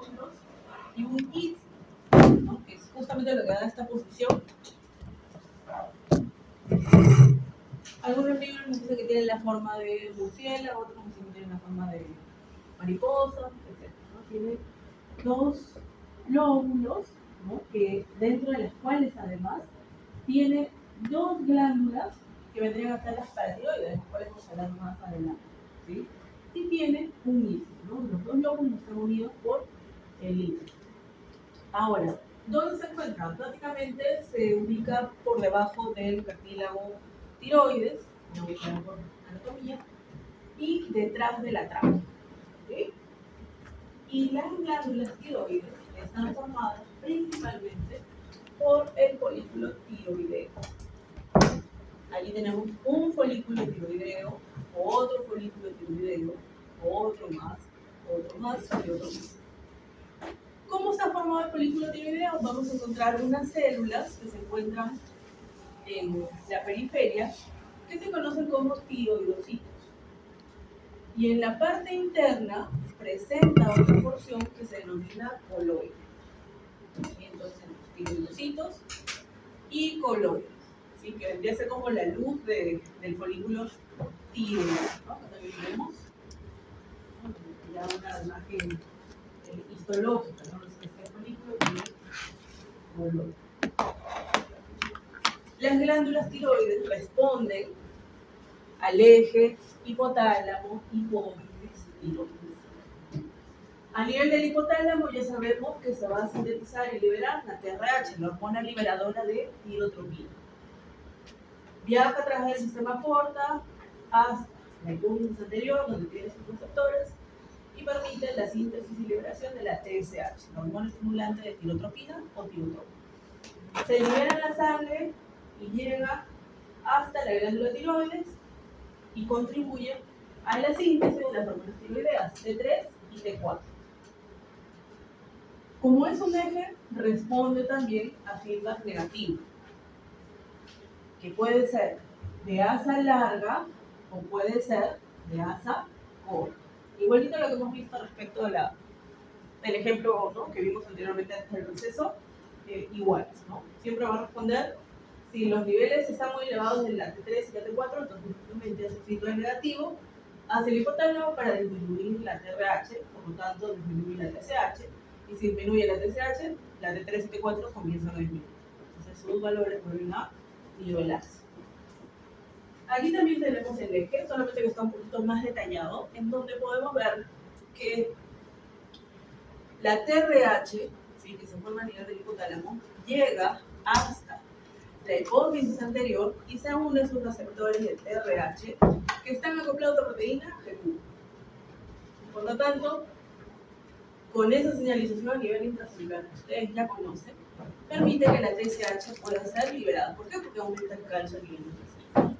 lóbulos y un isthmo, ¿no? Que es justamente lo que da esta posición. Algunos libros nos dicen que tienen la forma de murciélago, otros nos dicen que tienen la forma de mariposa, etc., ¿no? Tiene dos lóbulos, ¿no? Que dentro de las cuales además tiene dos glándulas que vendrían a ser las paratiroides, de las cuales vamos a hablar más adelante, ¿sí? Y tiene un isthmo, ¿no? Los dos lóbulos están unidos por el isthmo. Ahora, ¿dónde se encuentra? Básicamente se ubica por debajo del cartílago tiroides, no voy a por anatomía, y detrás de la tráquea, ¿okay? Y las glándulas tiroides están formadas principalmente por el folículo tiroideo. Allí tenemos un folículo tiroideo, otro folículo tiroideo, otro más y otro más. ¿Cómo está formado el folículo tiroideo? Vamos a encontrar unas células que se encuentran en la periferia que se conocen como tiroidocitos. Y en la parte interna presenta otra porción que se denomina coloide. Entonces, tiroidocitos y coloides, ¿sí? Que vendría a ser como la luz del folículo tiroideo, ¿no? Acá también vemos, ¿no? Ya una imagen histológica, ¿no? Este folículo tiene coloide. Las glándulas tiroides responden al eje hipotálamo, hipófisis, tiroides. A nivel del hipotálamo ya sabemos que se va a sintetizar y liberar la TRH, la hormona liberadora de tirotropina. Viaja a través del sistema porta hasta la hipófisis anterior, donde tiene sus receptores, y permite la síntesis y liberación de la TSH, la hormona estimulante de tirotropina o tirotropina. Se libera en la sangre y llega hasta la glándula tiroides y contribuye a la síntesis de las hormonas tiroideas T3 y T4. Como es un eje, responde también a feedback negativo, que puede ser de asa larga o puede ser de asa corta. Igualito a lo que hemos visto respecto de del ejemplo, ¿no? Que vimos anteriormente antes del proceso, iguales, ¿no? Siempre va a responder si los niveles están muy elevados en la T3 y la T4, entonces simplemente hace feedback negativo hacia el hipotálamo para disminuir la TRH, por lo tanto disminuir la TSH, y si disminuye la TSH, la T3 y T4 comienzan a disminuir. Entonces sus valores vuelven a nivelarse. Aquí también tenemos el eje, solamente que está un poquito más detallado, en donde podemos ver que la TRH, ¿sí? Que se forma a nivel del hipotálamo, llega hasta la hipófisis anterior y se une a sus receptores de TRH que están acoplados a proteína G1. Por lo tanto, con esa señalización a nivel intracelular que ustedes ya conocen, permite que la TSH pueda ser liberada. ¿Por qué? Porque aumenta el calcio a nivel intracelular.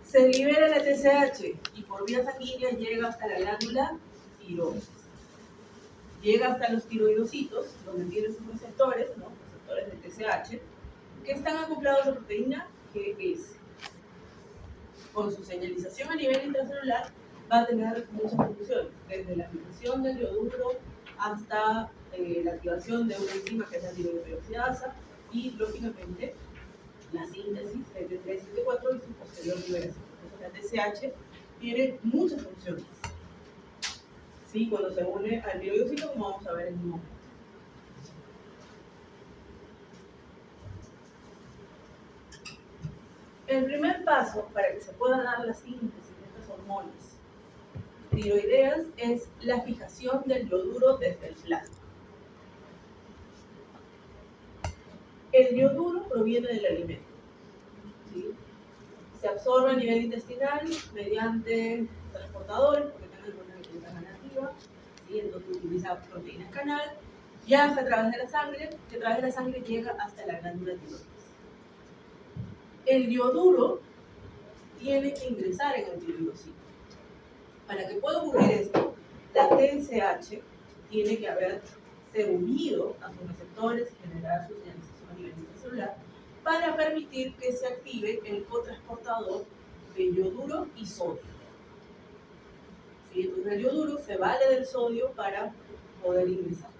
Se libera la TSH y por vía sanguínea llega hasta la glándula tiroides. Llega hasta los tiroidocitos, donde tiene sus receptores, ¿no? Receptores de TSH, que están acoplados a proteína GS. Con su señalización a nivel intracelular va a tener muchas funciones, desde la fijación del yoduro hasta la activación de una enzima que es la tiroidoperoxidasa y, lógicamente, la síntesis de T3 y T4 y su posterior liberación. Entonces, la TSH tiene muchas funciones, ¿sí? Cuando se une al tiroidocito, como vamos a ver en un momento. El primer paso para que se pueda dar la síntesis de estas hormonas tiroideas es la fijación del yoduro desde el plasma. El yoduro proviene del alimento, ¿sí? Se absorbe a nivel intestinal mediante transportadores, porque tiene alguna ventaja nativa, ¿sí? Entonces utiliza proteínas canal, viaja a través de la sangre, que a través de la sangre llega hasta la glándula tiroides. El yoduro tiene que ingresar en el tiroidocito. Para que pueda ocurrir esto, la TSH tiene que haberse unido a sus receptores y generar su señalización a nivel intracelular para permitir que se active el cotransportador de yoduro y sodio. ¿Sí? Entonces el yoduro se vale del sodio para poder ingresar.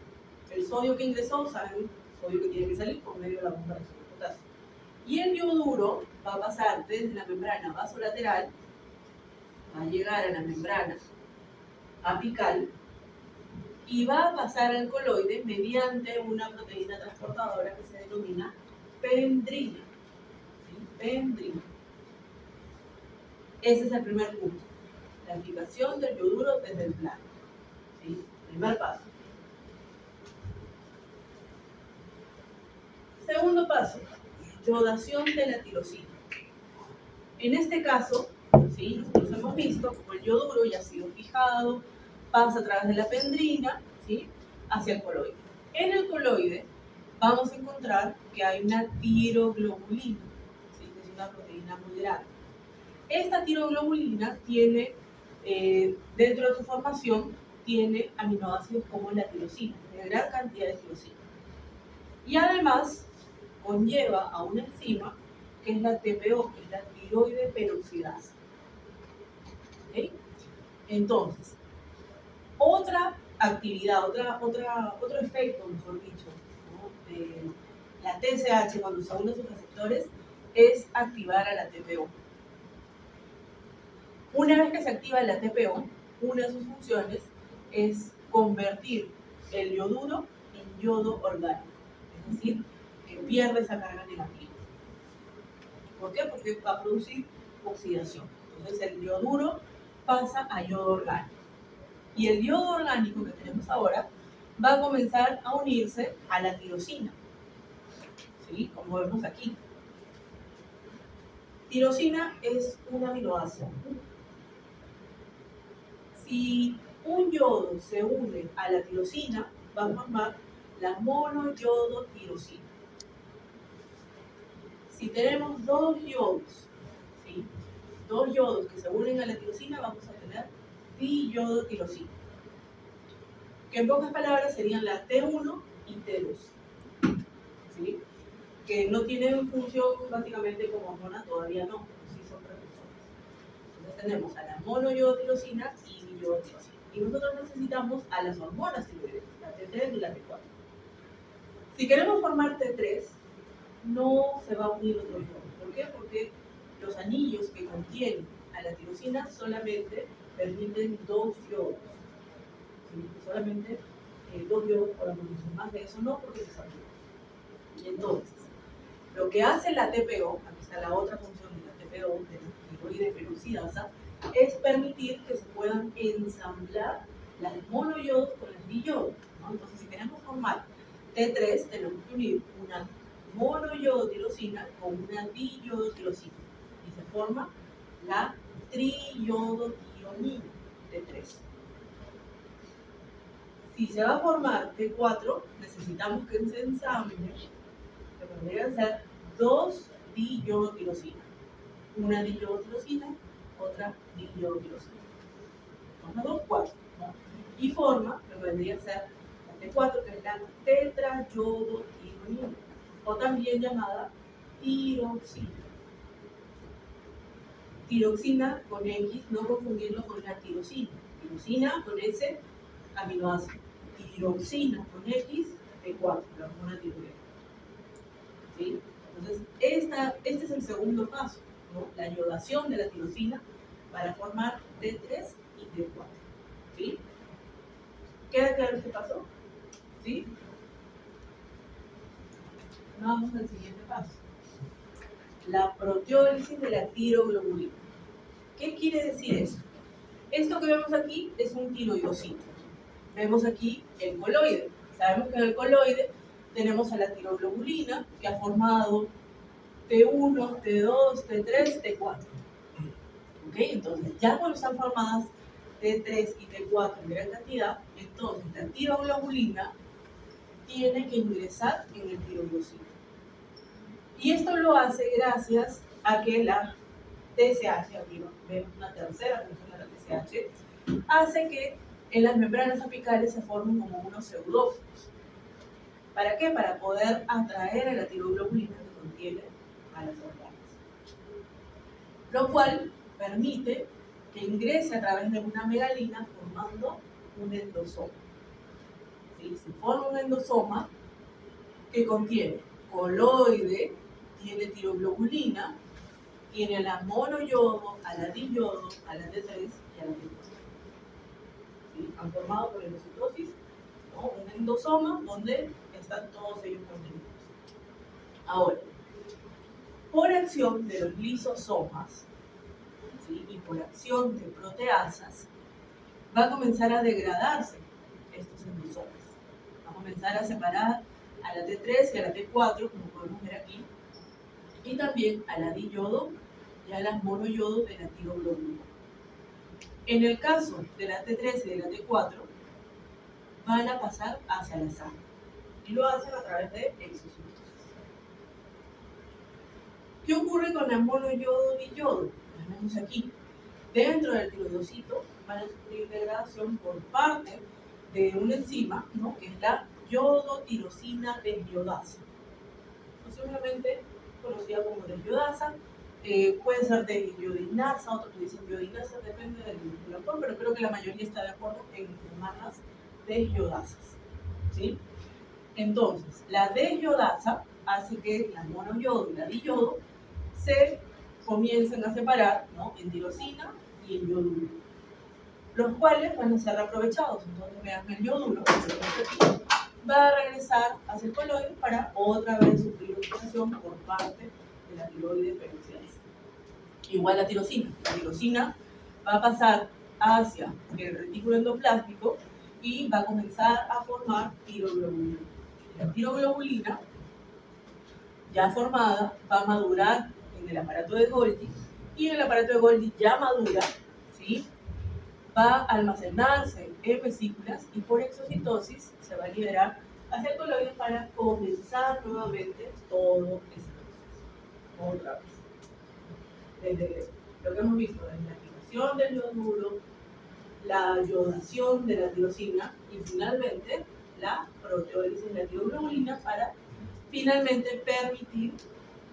El sodio que ingresó, saben, sodio que tiene que salir por medio de la bomba de sodio de potasio. Y el yoduro va a pasar desde la membrana vasolateral, va a llegar a la membrana apical y va a pasar al coloide mediante una proteína transportadora que se denomina pendrina. ¿Sí? Pendrina. Ese es el primer punto, la aplicación del yoduro desde el plano. ¿Sí? Primer paso. Segundo paso, yodación de la tirosina. En este caso, ¿sí? Nosotros hemos visto como el yoduro ya ha sido fijado, pasa a través de la pendrina, ¿sí? Hacia el coloide. En el coloide vamos a encontrar que hay una tiroglobulina, ¿sí? Que es una proteína muy grande. Esta tiroglobulina tiene, dentro de su formación, tiene aminoácidos como la tirosina, una gran cantidad de tirosina. Y además conlleva a una enzima que es la TPO, que es la tiroide peroxidasa. ¿Okay? Entonces, otra actividad, otro efecto, mejor dicho, ¿no? De la TSH cuando se une a sus receptores es activar a la TPO. Una vez que se activa la TPO, una de sus funciones es convertir el yoduro en yodo orgánico, es decir, que pierde esa carga negativa. ¿Por qué? Porque va a producir oxidación. Entonces el yoduro pasa a yodo orgánico. Y el yodo orgánico que tenemos ahora va a comenzar a unirse a la tirosina, ¿sí? Como vemos aquí. Tirosina es un aminoácido. Si un yodo se une a la tirosina, va a formar la monoyodotirosina. Si tenemos dos yodos, ¿sí? Dos yodos que se unen a la tirosina, vamos a tener diyodotirosina. Que en pocas palabras serían la T1 y T2. ¿Sí? Que no tienen función básicamente como hormona, todavía no, sí son precursores. Entonces tenemos a la monoyodotirosina y diyodotirosina. Y nosotros necesitamos a las hormonas tiroideas, la T3 y la T4. Si queremos formar T3, no se va a unir otro yodo. ¿Por qué? Porque los anillos que contienen a la tirosina solamente permiten dos yodos. ¿Sí? Solamente dos yodos por amonium. Más de eso no, porque se satura. Y entonces, lo que hace la TPO, aquí está la otra función de la TPO, de la tiroide peroxidasa, es permitir que se puedan ensamblar las monoyodos con las diyodos, ¿no? Entonces, si queremos formar T3, tenemos que unir una monoyodotirosina con una diyodotirosina y se forma la triyodotionina T3. Si se va a formar T4, necesitamos que se ensamblen, que podrían ser dos diyodotirosinas. Una diyodotirosina, otra diyodotirosina. Son las dos, cuatro, ¿no? Y forma lo que vendría a ser la T4, que es la tetrayodotironina, o también llamada tiroxina. Tiroxina con X, no confundirlo con la tirosina. Tirosina con S, aminoácido. Tiroxina con X, T4, la hormona tiroidea. ¿Sí? Entonces, este es el segundo paso, ¿no? La yodación de la tirosina para formar T3 y T4. ¿Sí? ¿Queda claro este paso? ¿Sí? Vamos al siguiente paso. La proteólisis de la tiroglobulina. ¿Qué quiere decir esto? Esto que vemos aquí es un tiroidocito. Vemos aquí el coloide. Sabemos que en el coloide tenemos a la tiroglobulina que ha formado T1, T2, T3, T4. ¿Ok? Entonces, ya cuando están formadas T3 y T4 en gran cantidad, entonces la tiroglobulina tiene que ingresar en el tiroglosito. Y esto lo hace gracias a que la TSH, aquí vemos una tercera función de la TSH, hace que en las membranas apicales se formen como unos pseudófilos. ¿Para qué? Para poder atraer a la tiroglobulina que contiene a las organas. Lo cual permite que ingrese a través de una megalina formando un endosoma. se forma un endosoma que contiene coloide, tiene tiroglobulina, tiene a la monoyodo, a la diyodo, a la T3 y a la T4. ¿Sí? Han formado por endocitosis, ¿no? Un endosoma donde están todos ellos contenidos. Ahora, por acción de los lisosomas, ¿sí? Y por acción de proteasas, va a comenzar a degradarse estos endosomas. Va a comenzar a separar a la T3 y a la T4, como podemos ver aquí, y también a la diyodo y a las monoyodo de la tiroglobulina. En el caso de la T3 y de la T4, van a pasar hacia la sangre y lo hacen a través de exocitosis. ¿Qué ocurre con la monoyodo y yodo? Lo vemos aquí. Dentro del tiroidocito van a sufrir degradación por parte de una enzima, ¿no? Que es la yodotirosina desyodasa. Posiblemente conocida como desyodasa, puede ser deiodinasa, otros dicen iodinasa, depende del autor, pero creo que la mayoría está de acuerdo en llamarlas desyodasas, ¿sí? Entonces, la desyodasa hace que la monoyodo y la diyodo se comiencen a separar, ¿no? En tirosina y en yoduro, los cuales van a ser aprovechados. Entonces, vean el yoduro, va a regresar hacia el coloide para otra vez sufrir oxidación por parte de la tiroide peroxidasa. Igual la tirosina. La tirosina va a pasar hacia el retículo endoplásmico y va a comenzar a formar tiroglobulina. La tiroglobulina, ya formada, va a madurar en el aparato de Golgi, y en el aparato de Golgi ya madura, ¿sí? Va a almacenarse en vesículas y por exocitosis se va a liberar hacia el coloide para comenzar nuevamente todo ese proceso. Otra vez. Desde lo que hemos visto, desde la activación del yoduro, la yodación de la tirosina y finalmente la proteólisis de la tiroglobulina para finalmente permitir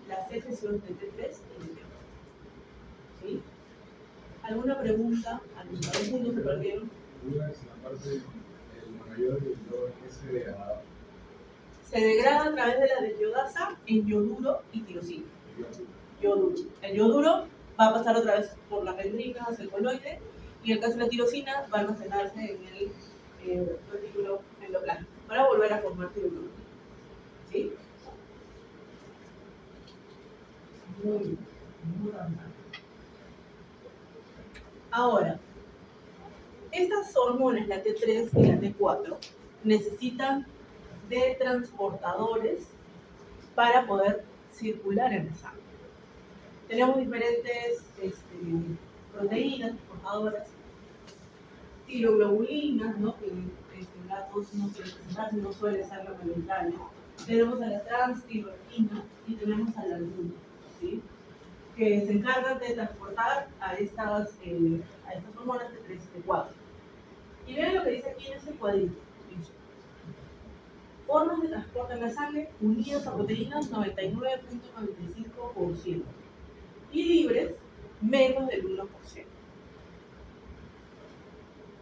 la secreción de T3 y de T4. ¿Sí? ¿Alguna pregunta? ¿Algunos puntos se perdieron? La parte del monoyodo y el yodo, ¿qué se degrada? Se degrada a través de la desyodasa en yoduro y tirosina. Yoduro. El yoduro va a pasar otra vez por la membrana hacia el coloide, y en el caso de la tirosina va a almacenarse en el retículo endoplasmático para volver a formar tiroglobulina. ¿Sí? Muy bien. Muy avanzado. Ahora, estas hormonas, la T3 y la T4, necesitan de transportadores para poder circular en la sangre. Tenemos diferentes proteínas transportadoras, tiroglobulinas, ¿no? Que en gatos no suele ser la mayoritaria. Tenemos a la transtibrotina y tenemos a la albumina, ¿sí? Que se encargan de transportar a estas hormonas T3 y T4. Y vean lo que dice aquí en este cuadrito. Formas de transporte en la sangre unidas a proteínas 99.95% y libres menos del 1%.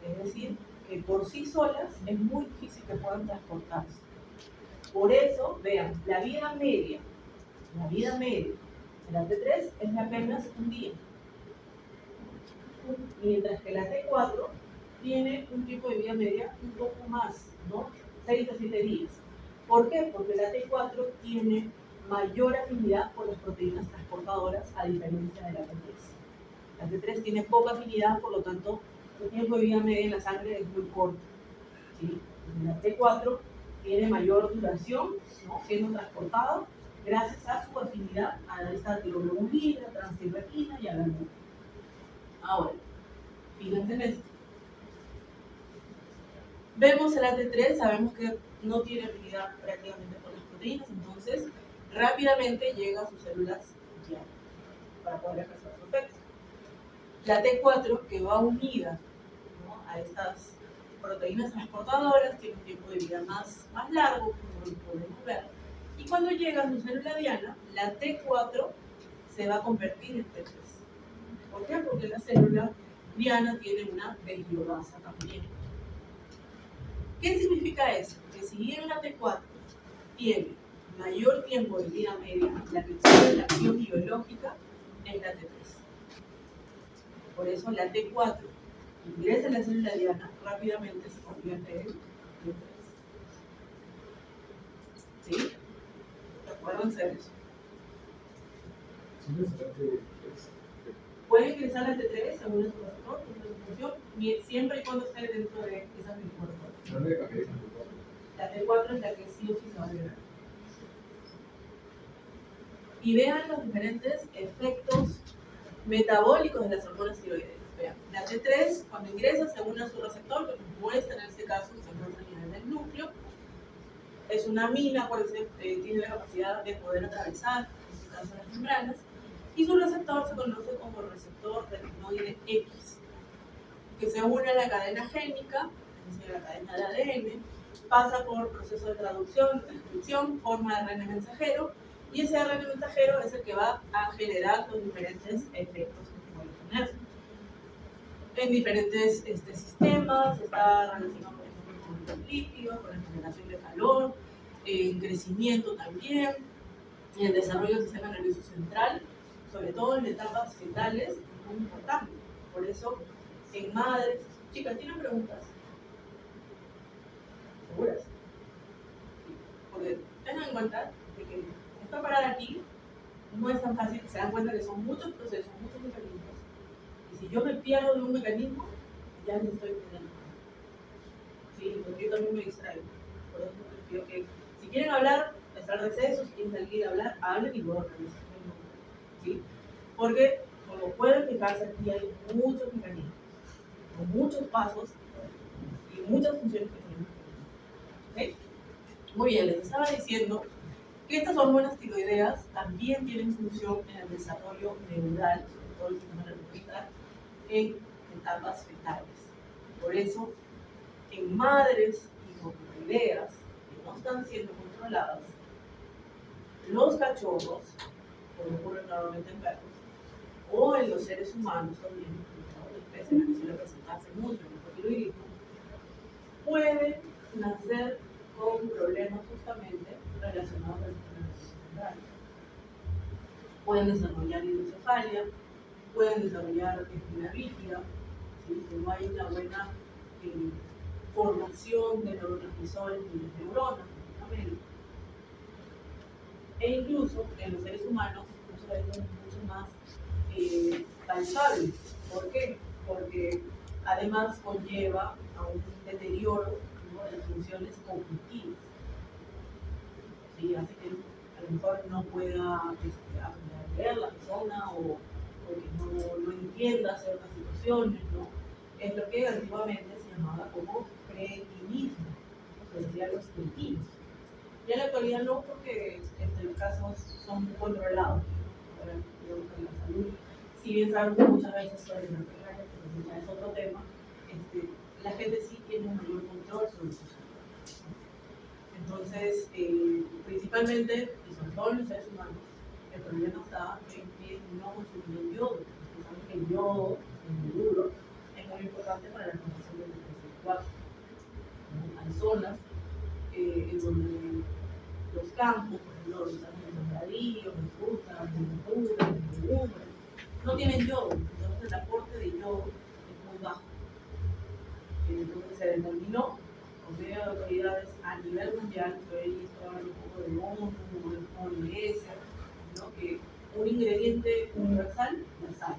Es decir, que por sí solas es muy difícil que puedan transportarse. Por eso, vean, la vida media de la T3 es de apenas un día, mientras que la T4 tiene un tiempo de vida media un poco más, ¿no? 6 a 7 días. ¿Por qué? Porque la T4 tiene mayor afinidad por las proteínas transportadoras a diferencia de la T3. La T3 tiene poca afinidad, por lo tanto, su tiempo de vida media en la sangre es muy corto, ¿sí? La T4 tiene mayor duración, ¿no? Siendo transportada gracias a su afinidad a esta tiroglobulina, transtibretina y a la albumina. Ahora, fíjense en esto. Vemos el AT3, sabemos que no tiene afinidad prácticamente por las proteínas, entonces rápidamente llega a sus células ya para poder ejercer su efecto. La T4, que va unida, ¿no? A estas proteínas transportadoras, tiene un tiempo de vida más largo, como podemos ver, y cuando llega a su célula diana, la T4 se va a convertir en T3. ¿Por qué? Porque la célula diana tiene una desyodasa también. ¿Qué significa eso? que si bien la T4 tiene mayor tiempo de vida media, la que tiene la acción biológica es la T3. Por eso la T4 ingresa en la célula diana, rápidamente se convierte en T3. ¿Sí? Acuérdense de eso. Puede ingresar al T3 según su receptor, su función, siempre y cuando esté dentro de esas 24 horas. La T4 es la que sí o sí se va a liberar. Y vean los diferentes efectos metabólicos de las hormonas tiroideas. Vean, la T3, cuando ingresa, se une a su receptor, que muestra en este caso que se encuentra a nivel del núcleo. Es una amina, por eso tiene la capacidad de poder atravesar, en este caso, las membranas. Y su receptor se conoce como receptor retinoide X, que se une a la cadena génica, es decir, a la cadena de ADN, pasa por proceso de traducción, transcripción, forma de ARN mensajero, y ese ARN mensajero es el que va a generar los diferentes efectos que puede tener. En diferentes sistemas, está relacionado, por ejemplo, con el líquido, con la generación de calor, en crecimiento también, y el desarrollo del sistema nervioso central, sobre todo en etapas fetales, es muy importante. Por eso, en madres, chicas, ¿tienen preguntas? ¿Seguras? Porque tengan en cuenta de que esta parada aquí no es tan fácil, se dan cuenta que son muchos procesos, muchos mecanismos. Y si yo me pierdo de un mecanismo, ya no estoy entendiendo. Sí, porque yo también me distraigo. Por eso les pido que, si quieren hablar, está el receso, si quieren salir a hablar, hablen y luego regresen. ¿Sí? Porque, como pueden fijarse, aquí hay muchos mecanismos, con muchos pasos y muchas funciones que tienen. ¿Okay? Muy bien, les estaba diciendo que estas hormonas tiroideas también tienen función en el desarrollo neural, sobre todo el sistema nervioso, en etapas fetales. Por eso, en madres hipotiroideas que no están siendo controladas, los cachorros, como ocurre normalmente en perros, o en los seres humanos también, en la que suele presentarse mucho el hipotiroidismo, pueden nacer con problemas justamente relacionados al sistema nervioso central. Pueden desarrollar hidrocefalia, pueden desarrollar espina rígida, ¿sí? Si no hay una buena formación de neurotransmisores y de neuronas, prácticamente. E incluso en los seres humanos, muchas veces es mucho más palpable. ¿Por qué? Porque además conlleva a un deterioro, ¿no?, de las funciones cognitivas. ¿Sí? Hace que a lo mejor no pueda aprender a leer la persona o que no entienda ciertas situaciones, ¿no? Es lo que antiguamente se llamaba como cretinismo, se decía los cretinos. Y en la actualidad no, porque los casos son controlados. Ahora, digamos, en la salud, si bien sabemos muchas veces sobre la enfermedad, pero ya es otro tema, la gente sí tiene un mayor control sobre su salud. Entonces, principalmente, y sobre todo en los seres humanos, el problema está en que no consumimos yodo. Ustedes saben que el yodo, el yoduro, es muy importante para la formación del B4. Hay zonas en donde los campos, por ejemplo, los sembradíos, las frutas, las verduras, las legumbres, no tienen yodo, entonces el aporte de yodo es muy bajo. Entonces se determinó por medio de autoridades a nivel mundial, que hoy estoy hablando un poco de ONU, de OMS, ¿no?, que un ingrediente universal es la sal.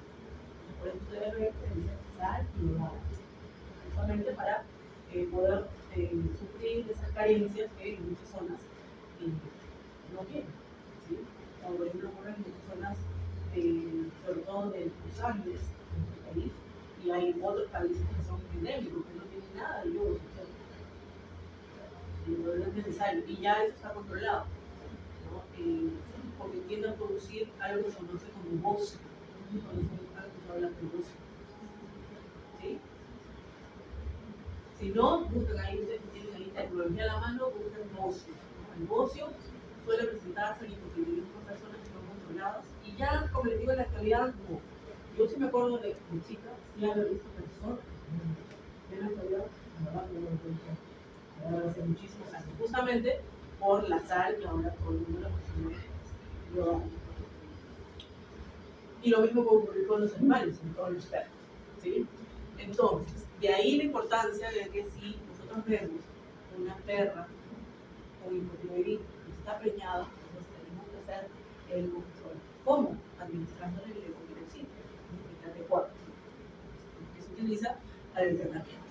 Por eso ustedes ven que dice sal y agua, justamente para poder suplir esas carencias que en muchas zonas no tienen. ¿Sí? Como por ejemplo ocurre en muchas zonas, sobre todo de los Andes, en nuestro país, y hay otros países que son endémicos, que no tienen nada de yodo, no es necesario, y ya eso está controlado, ¿no? Porque tiende a producir algo que se conoce como bocio. Cuando se habla de bocio. ¿Sí? Si no, buscan ahí, ustedes tienen ahí tecnología a la mano, buscan bocio. El bocio suele presentarse en hipotiroidismo con personas que no controladas, y ya, como les digo, en la actualidad, no. Yo sí me acuerdo de chicas, sí había visto personas, en la actualidad, la verdad, no lo encuentro. hace muchísimos años, justamente por la sal y ahora por el número de consumo global. Y lo mismo puede ocurrir con los animales, con todos los perros, ¿sí? Entonces, de ahí la importancia de que si nosotros vemos una perra con hipotiroidismo que está preñada, entonces tenemos que hacer el control. ¿Cómo? Administrándole el levotiroxina, el T4, que se utiliza para el tratamiento.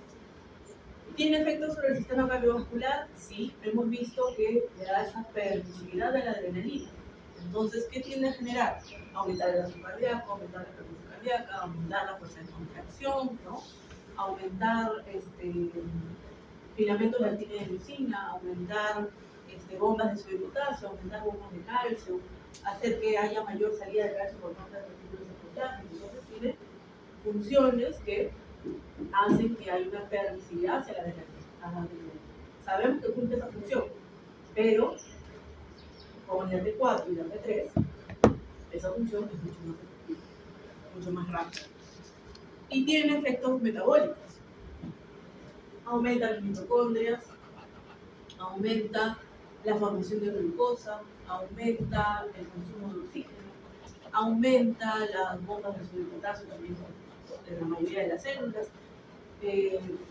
¿Tiene efectos sobre el sistema cardiovascular? Sí, hemos visto que le da esa permisibilidad de la adrenalina. Entonces, ¿qué tiende a generar? Aumentar el gasto cardíaco, aumentar la frecuencia cardíaca, aumentar la fuerza de contracción, ¿no? Aumentar filamentos de altina-leucina, aumentar bombas de sodio y potasio, aumentar bombas de calcio, hacer que haya mayor salida de calcio por parte de los retículos secundarios. Entonces, tiene funciones que hacen que haya una permisividad hacia la adrenalina. Sabemos que cumple esa función, pero con el T4 y el T3, esa función es mucho más efectiva, mucho más rápida. Y tiene efectos metabólicos. Aumenta las mitocondrias, aumenta la formación de glucosa, aumenta el consumo de oxígeno, aumenta las bombas de sodio y potasio también en la mayoría de las células,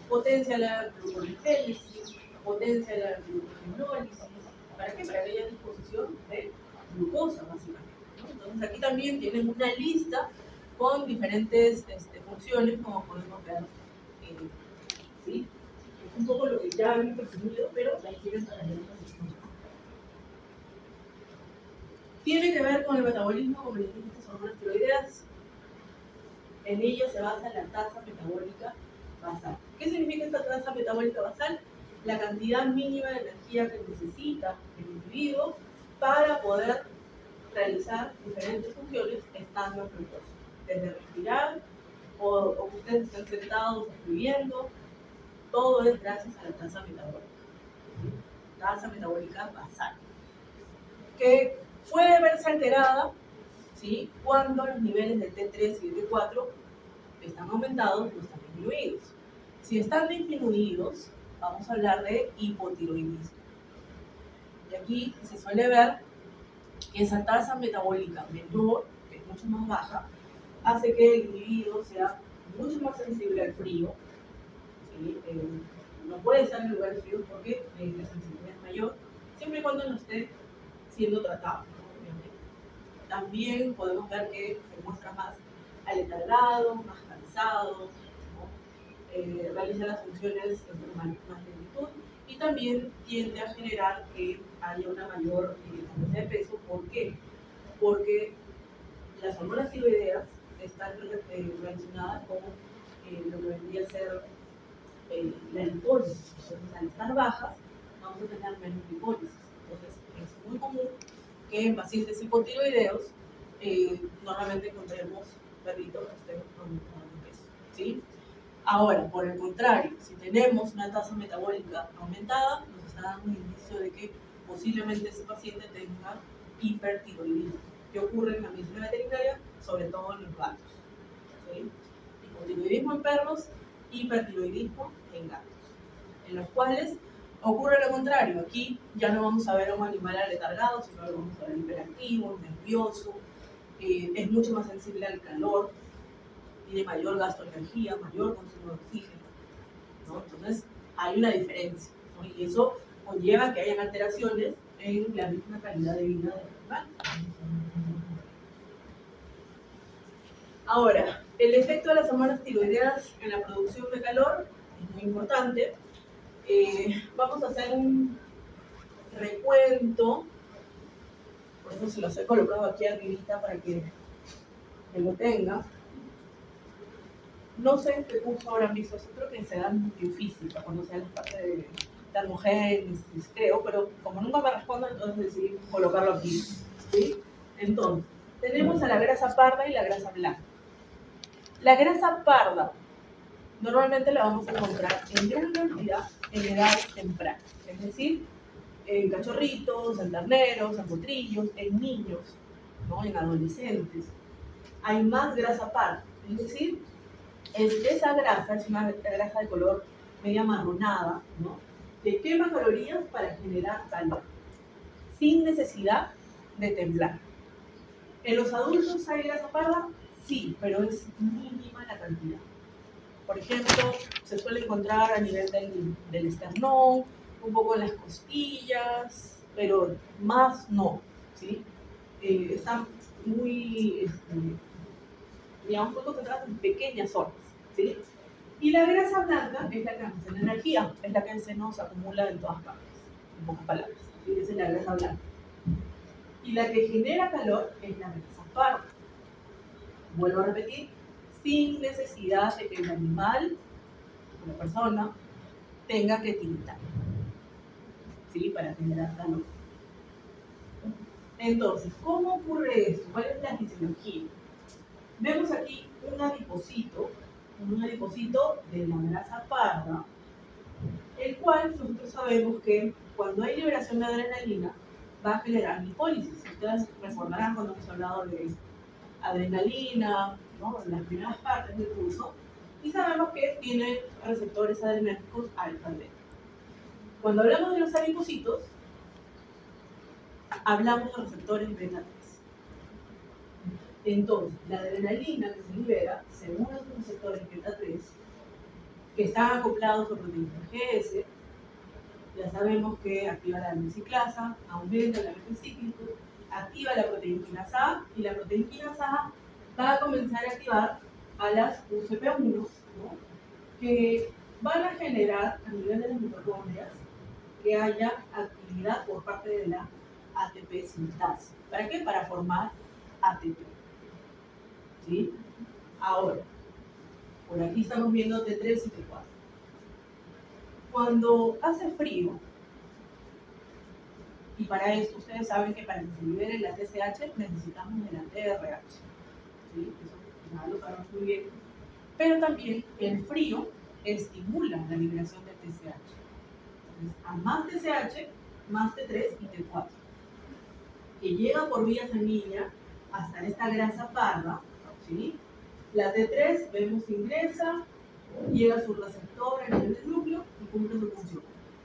potencia la gluconeogénesis, potencia la glucogenólisis. ¿Para qué? Para que haya disposición de glucosa, básicamente, ¿no? Entonces aquí también tienen una lista con diferentes funciones, como podemos ver. ¿Sí? Es un poco lo que ya habéis presumido, pero la quieren para ver. Tiene que ver con el metabolismo, como les dije, estas hormonas tiroideas. En ella se basa la tasa metabólica basal. ¿Qué significa esta tasa metabólica basal? La cantidad mínima de energía que necesita el individuo para poder realizar diferentes funciones estando en reposo. Desde respirar, o que ustedes estén sentados escribiendo, todo es gracias a la tasa metabólica. Tasa metabólica basal. Que puede verse alterada, ¿sí?, cuando los niveles de T3 y de T4 están aumentados o están disminuidos. Si están disminuidos, vamos a hablar de hipotiroidismo. Y aquí se suele ver que esa tasa metabólica menor, que es mucho más baja, hace que el individuo sea mucho más sensible al frío. ¿Sí? No puede estar en lugares fríos porque la sensibilidad es mayor, siempre y cuando no esté siendo tratado, ¿no? Obviamente. También podemos ver que se muestra más aletargado, más cansado, ¿no? Realiza las funciones en más lentitud y también tiende a generar que haya una mayor ganancia de peso. ¿Por qué? Porque las hormonas tiroideas están relacionadas con lo que vendría a ser la lipólisis. Entonces, al estar bajas, vamos a tener menos lipólisis. Entonces, es muy común que en pacientes hipotiroideos normalmente encontremos perritos que estén aumentando de peso, ¿sí? Ahora, por el contrario, si tenemos una tasa metabólica aumentada, nos está dando un indicio de que posiblemente ese paciente tenga hipertiroidismo, que ocurre en la medicina veterinaria, sobre todo en los gatos, ¿sí? Hipotiroidismo en perros, hipertiroidismo en gatos, en los cuales ocurre lo contrario. Aquí ya no vamos a ver a un animal aletargado, sino que vamos a ver hiperactivo, nervioso, es mucho más sensible al calor, tiene mayor gasto de energía, mayor consumo de oxígeno, ¿no? Entonces hay una diferencia, ¿no? Y eso conlleva que hayan alteraciones en la misma calidad de vida del animal. Ahora, el efecto de las hormonas tiroideas en la producción de calor es muy importante. Vamos a hacer un recuento, por eso se los he colocado aquí arribita para que lo tenga. No sé en qué curso habrán visto eso, creo que se dan biofísica, cuando sean las partes de termogénesis, creo, pero como nunca me responden, entonces decidí colocarlo aquí, ¿sí? Entonces, tenemos a la grasa parda y la grasa blanca. La grasa parda normalmente la vamos a encontrar en gran cantidad en edades tempranas, es decir, en cachorritos, en terneros, en potrillos, en niños, ¿no?, en adolescentes. Hay más grasa parda, es decir, esa grasa es una grasa de color media marronada, ¿no?, que quema calorías para generar calor, sin necesidad de temblar. ¿En los adultos hay grasa parda? Sí, pero es mínima la cantidad. Por ejemplo, se suele encontrar a nivel del esternón, un poco en las costillas, pero más no, ¿sí? Están muy, digamos, muy concentradas en pequeñas zonas, ¿sí? Y la grasa blanca es la que almacena energía, es la que se nos acumula en todas partes, en pocas palabras, ¿sí? Esa es la grasa blanca. Y la que genera calor es la grasa parda. Vuelvo a repetir, sin necesidad de que el animal o la persona tenga que tiritar, ¿sí? Para generar calor. Entonces, ¿cómo ocurre esto? ¿Cuál es la fisiología? Vemos aquí un adipocito de la grasa parda, el cual nosotros sabemos que cuando hay liberación de adrenalina va a generar lipólisis. Ustedes recordarán cuando hemos hablado de adrenalina, ¿no? En las primeras partes del curso, y sabemos que tiene receptores adrenérgicos alfa y beta. Cuando hablamos de los adipocitos, hablamos de receptores beta 3. Entonces, la adrenalina que se libera, según los receptores beta 3, que están acoplados a proteínas GS, ya sabemos que activa la amilciclasa, aumenta el AMP cíclico, activa la proteína quinasa A, y la proteína quinasa A va a comenzar a activar a las UCP1, ¿no? Que van a generar a nivel de las mitocondrias que haya actividad por parte de la ATP sintasa. ¿Para qué? Para formar ATP. ¿Sí? Ahora, por aquí estamos viendo T3 y T4. Cuando hace frío, y para esto ustedes saben que para que se libere la TSH necesitamos de la TRH. ¿Sí? Eso ya lo sabemos muy bien. Pero también el frío estimula la liberación de TSH. Entonces, a más TSH, más T3 y T4, que llega por vía sanguínea hasta esta grasa parda, ¿sí? La T3, vemos, ingresa, llega a su receptor en el núcleo y cumple su función.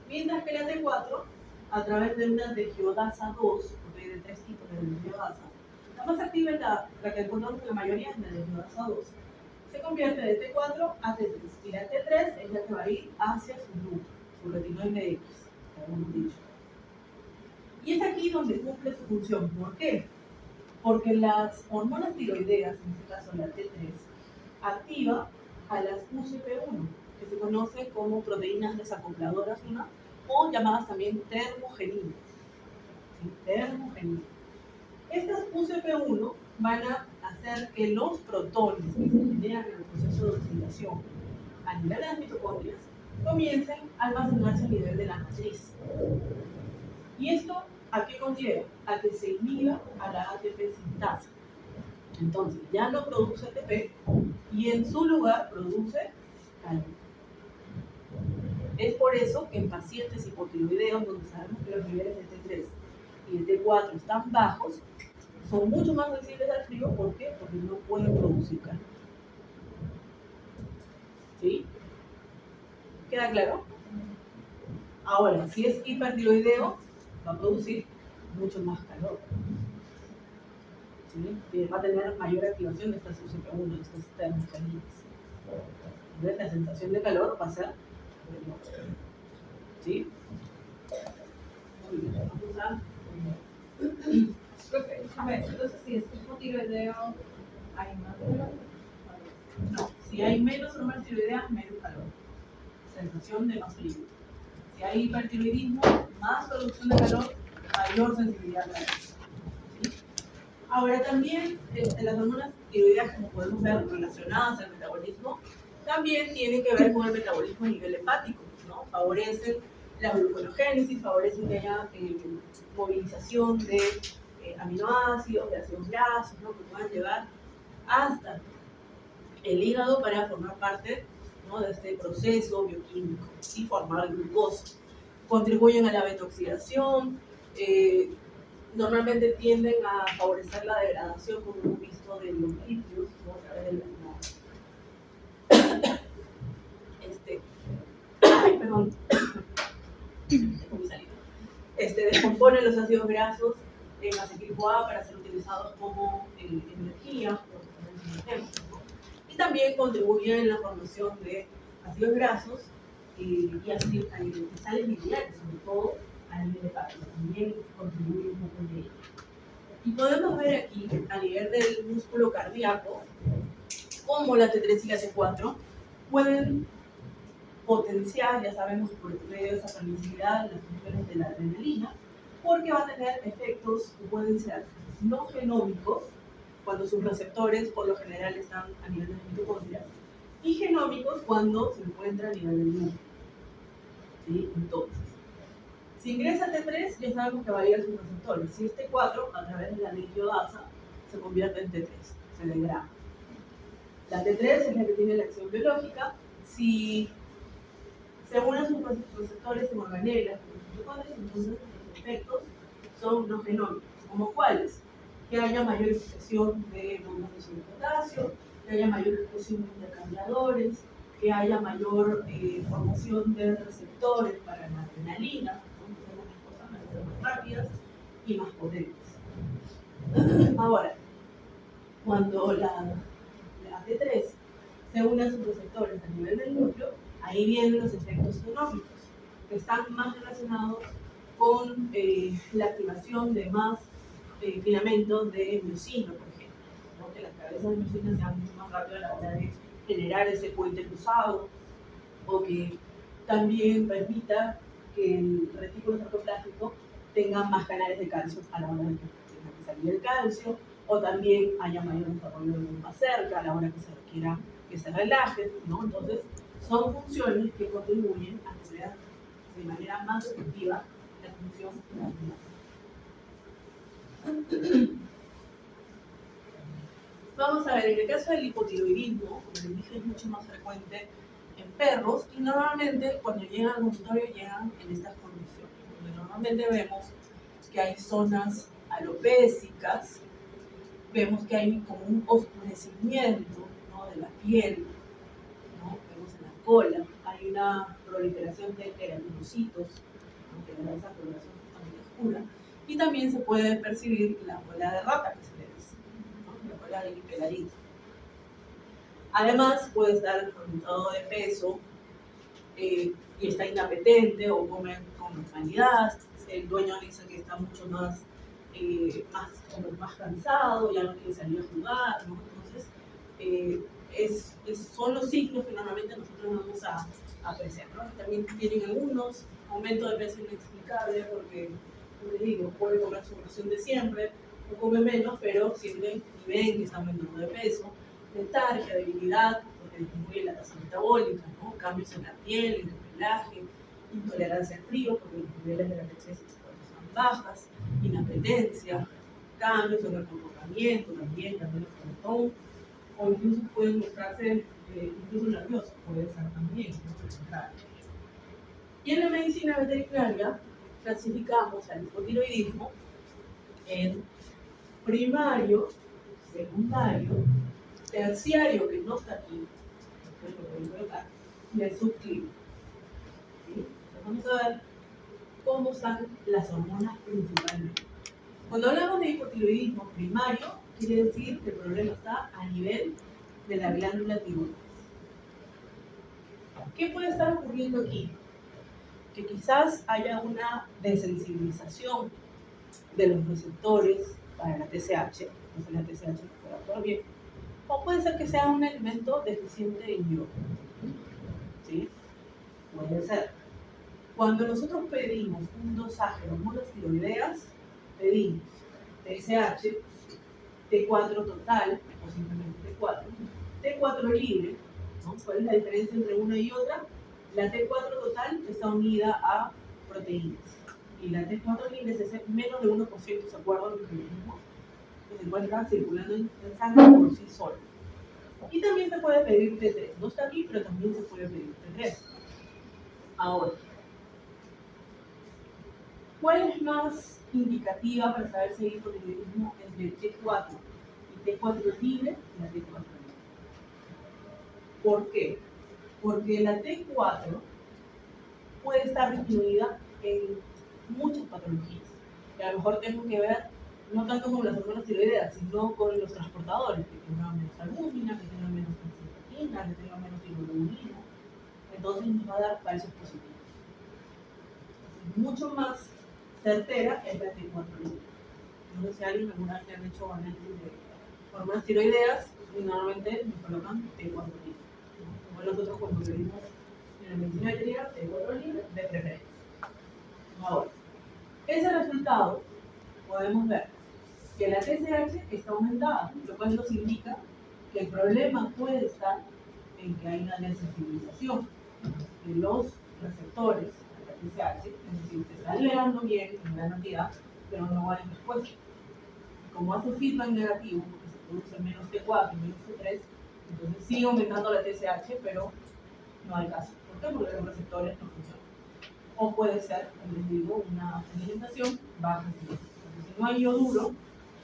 Mientras que la T4, a través de una degioadasa 2, porque hay de tres tipos de degioadasa, la más activa es la que encontramos en la mayoría, es la degioadasa 2. Se convierte de T4 a T3, y la T3 es la que va a ir hacia su núcleo, su retinoide X, como hemos dicho. Y es aquí donde cumple su función. ¿Por qué? Porque las hormonas tiroideas, en este caso la T3, activa a las UCP1, que se conocen como proteínas desacopladoras 1, o llamadas también termogeninas. ¿Sí? Termogeninas. Estas UCP1 van a hacer que los protones que se generan en el proceso de oxidación a nivel de las mitocondrias comiencen a almacenarse a nivel de la matriz. ¿Y esto a qué conlleva? A que se inhiba a la ATP sintasa. Entonces, ya no produce ATP y en su lugar produce calor. Es por eso que en pacientes hipotiroideos, donde sabemos que los niveles de T3 y de T4 están bajos, son mucho más sensibles al frío. ¿Por qué? Porque no pueden producir calor. ¿Sí? ¿Queda claro? Ahora, si es hipertiroideo, va a producir mucho más calor. ¿Sí? Va a tener mayor activación de estas UCP1, de estas termogeninas. Entonces, la sensación de calor va a ser menor. ¿Sí? Muy bien. Vamos a... Entonces, si es hipotiroideo, hay más calor. No, si hay menos hormonas tiroideas, menos calor. Sensación de más frío. Si hay hipertiroidismo, más producción de calor, mayor sensibilidad a calor. ¿Sí? Ahora también las hormonas tiroideas, como podemos ver, relacionadas al metabolismo, también tienen que ver con el metabolismo a nivel hepático, ¿no? Favorecen la gluconogénesis, favorecen que haya movilización de aminoácidos, de ácidos grasos, ¿no? Que puedan llevar hasta el hígado para formar parte, ¿no? De este proceso bioquímico y formar glucosa. Contribuyen a la beta-oxidación, normalmente tienden a favorecer la degradación, como hemos visto, de los lípidos, ¿no? A través de descompone los ácidos grasos en acetil-CoA para ser utilizados como energía, por ejemplo, ¿no? Y también contribuye en la formación de ácidos grasos y sales biliares, sobre todo a nivel hepático, también contribuye un poco en ello. Y podemos ver aquí, a nivel del músculo cardíaco, cómo la T3 y la T4 pueden potenciar, ya sabemos, por medio de esa permisividad, las funciones de la adrenalina, porque va a tener efectos que pueden ser no genómicos, cuando sus receptores por lo general están a nivel de las mitocondrias, y genómicos cuando se encuentra a nivel del núcleo. ¿Sí? Entonces, si ingresa T3, ya sabemos que va a ir a sus receptores. Si es T4, a través de la nitriodasa, se convierte en T3, se degrada. La T3 es la que tiene la acción biológica. Si se unen sus receptores en organelas, entonces los efectos son no genómicos, como cuáles: que haya mayor expresión de monóxido de potasio, que haya mayor expresión de intercambiadores, que haya mayor formación de receptores para la adrenalina, ¿no? Que son las cosas más rápidas y más potentes. Ahora, cuando la T3 se une a sus receptores a nivel del núcleo, ahí vienen los efectos genómicos, que están más relacionados con la activación de más filamentos de miocino, por ejemplo, ¿no? Que las cabezas de miocino sean mucho más rápidas a la hora de generar ese puente cruzado, o que también permita que el retículo sarcoplástico tenga más canales de calcio a la hora de que tenga que salir el calcio, o también haya mayor desarrollo de más cerca a la hora que se requiera que se relaje, ¿no? Entonces, son funciones que contribuyen a crear de manera más efectiva la función renal. Vamos a ver, en el caso del hipotiroidismo, como les dije, es mucho más frecuente en perros y normalmente cuando llegan al consultorio llegan en estas condiciones, donde normalmente vemos que hay zonas alopécicas, vemos que hay como un oscurecimiento, ¿no?, de la piel, ¿no? Vemos en la cola, hay una proliferación de queratinocitos, ¿no?, que le da esa coloración justamente oscura, y también se puede percibir la cola de rata que se le dice, ¿no?, la cola de peladita. Además puede estar aumentado de peso y está inapetente o come con normalidad, el dueño dice que está mucho más cansado, ya no quiere salir a jugar, ¿no? Entonces, son los signos que normalmente nosotros vamos a apreciar, ¿no? También tienen algunos aumento de peso inexplicable porque, como les digo, puede comer su porción de siempre, o come menos, pero siempre ven que está aumentando de peso, letargia, debilidad, porque disminuye la tasa metabólica, ¿no? Cambios en la piel, en el pelaje, intolerancia al frío, porque los niveles de la T3 son bajas, inapetencia, cambios en el comportamiento, también el corazón, o incluso pueden mostrarse incluso nerviosos, puede ser también, ¿no? Y en la medicina veterinaria clasificamos al hipotiroidismo en primario, secundario, terciario, que no está aquí, y el subclínico. ¿Sí? Vamos a ver cómo están las hormonas principalmente. Cuando hablamos de hipotiroidismo primario, quiere decir que el problema está a nivel de la glándula tiroides. ¿Qué puede estar ocurriendo aquí? Que quizás haya una desensibilización de los receptores para la TSH, entonces la TSH no puede actuar bien, o puede ser que sea un alimento deficiente en yodo. ¿Sí? Puede ser. Cuando nosotros pedimos un dosaje de hormonas tiroideas, pedimos TSH, T4 total, o simplemente T4, T4 libre, ¿no? ¿Cuál es la diferencia entre una y otra? La T4 total está unida a proteínas, y la T4 libre es menos de 1%, ¿se acuerdan de lo que dijimos? Que se encuentra circulando en sangre por sí solo. Y también se puede pedir T3, no está aquí, pero también se puede pedir T3. Ahora, ¿cuál es más indicativa para saber si hay hipotiroidismo entre T4 y T4 libre y la T4 libre? ¿Por qué? Porque la T4 puede estar disminuida en muchas patologías. Y a lo mejor tengo que ver no tanto con las hormonas tiroideas, sino con los transportadores, que tengan menos albúmina, que tengan menos transportina, que tengan menos tiroglobulina. Entonces nos va a dar falsos positivos. Mucho más certera es la T4 libre. No sé si alguien alguna vez le han hecho análisis de hormonas tiroideas y normalmente nos colocan T4 libre. Como nosotros cuando vivimos en la medicina veterinaria, T4 libre de preferencia. Ahora, ese resultado podemos ver que la TSH está aumentada, lo cual nos indica que el problema puede estar en que hay una desensibilización de los receptores de la TSH, es decir, se está liberando bien en gran cantidad, pero no hay respuesta. Como hace un feedback negativo, porque se produce menos T4 y menos T3, entonces sigue aumentando la TSH, pero no hay caso. ¿Por qué? Porque los receptores no funcionan. O puede ser, como les digo, una alimentación baja en yodo. Si no hay yoduro,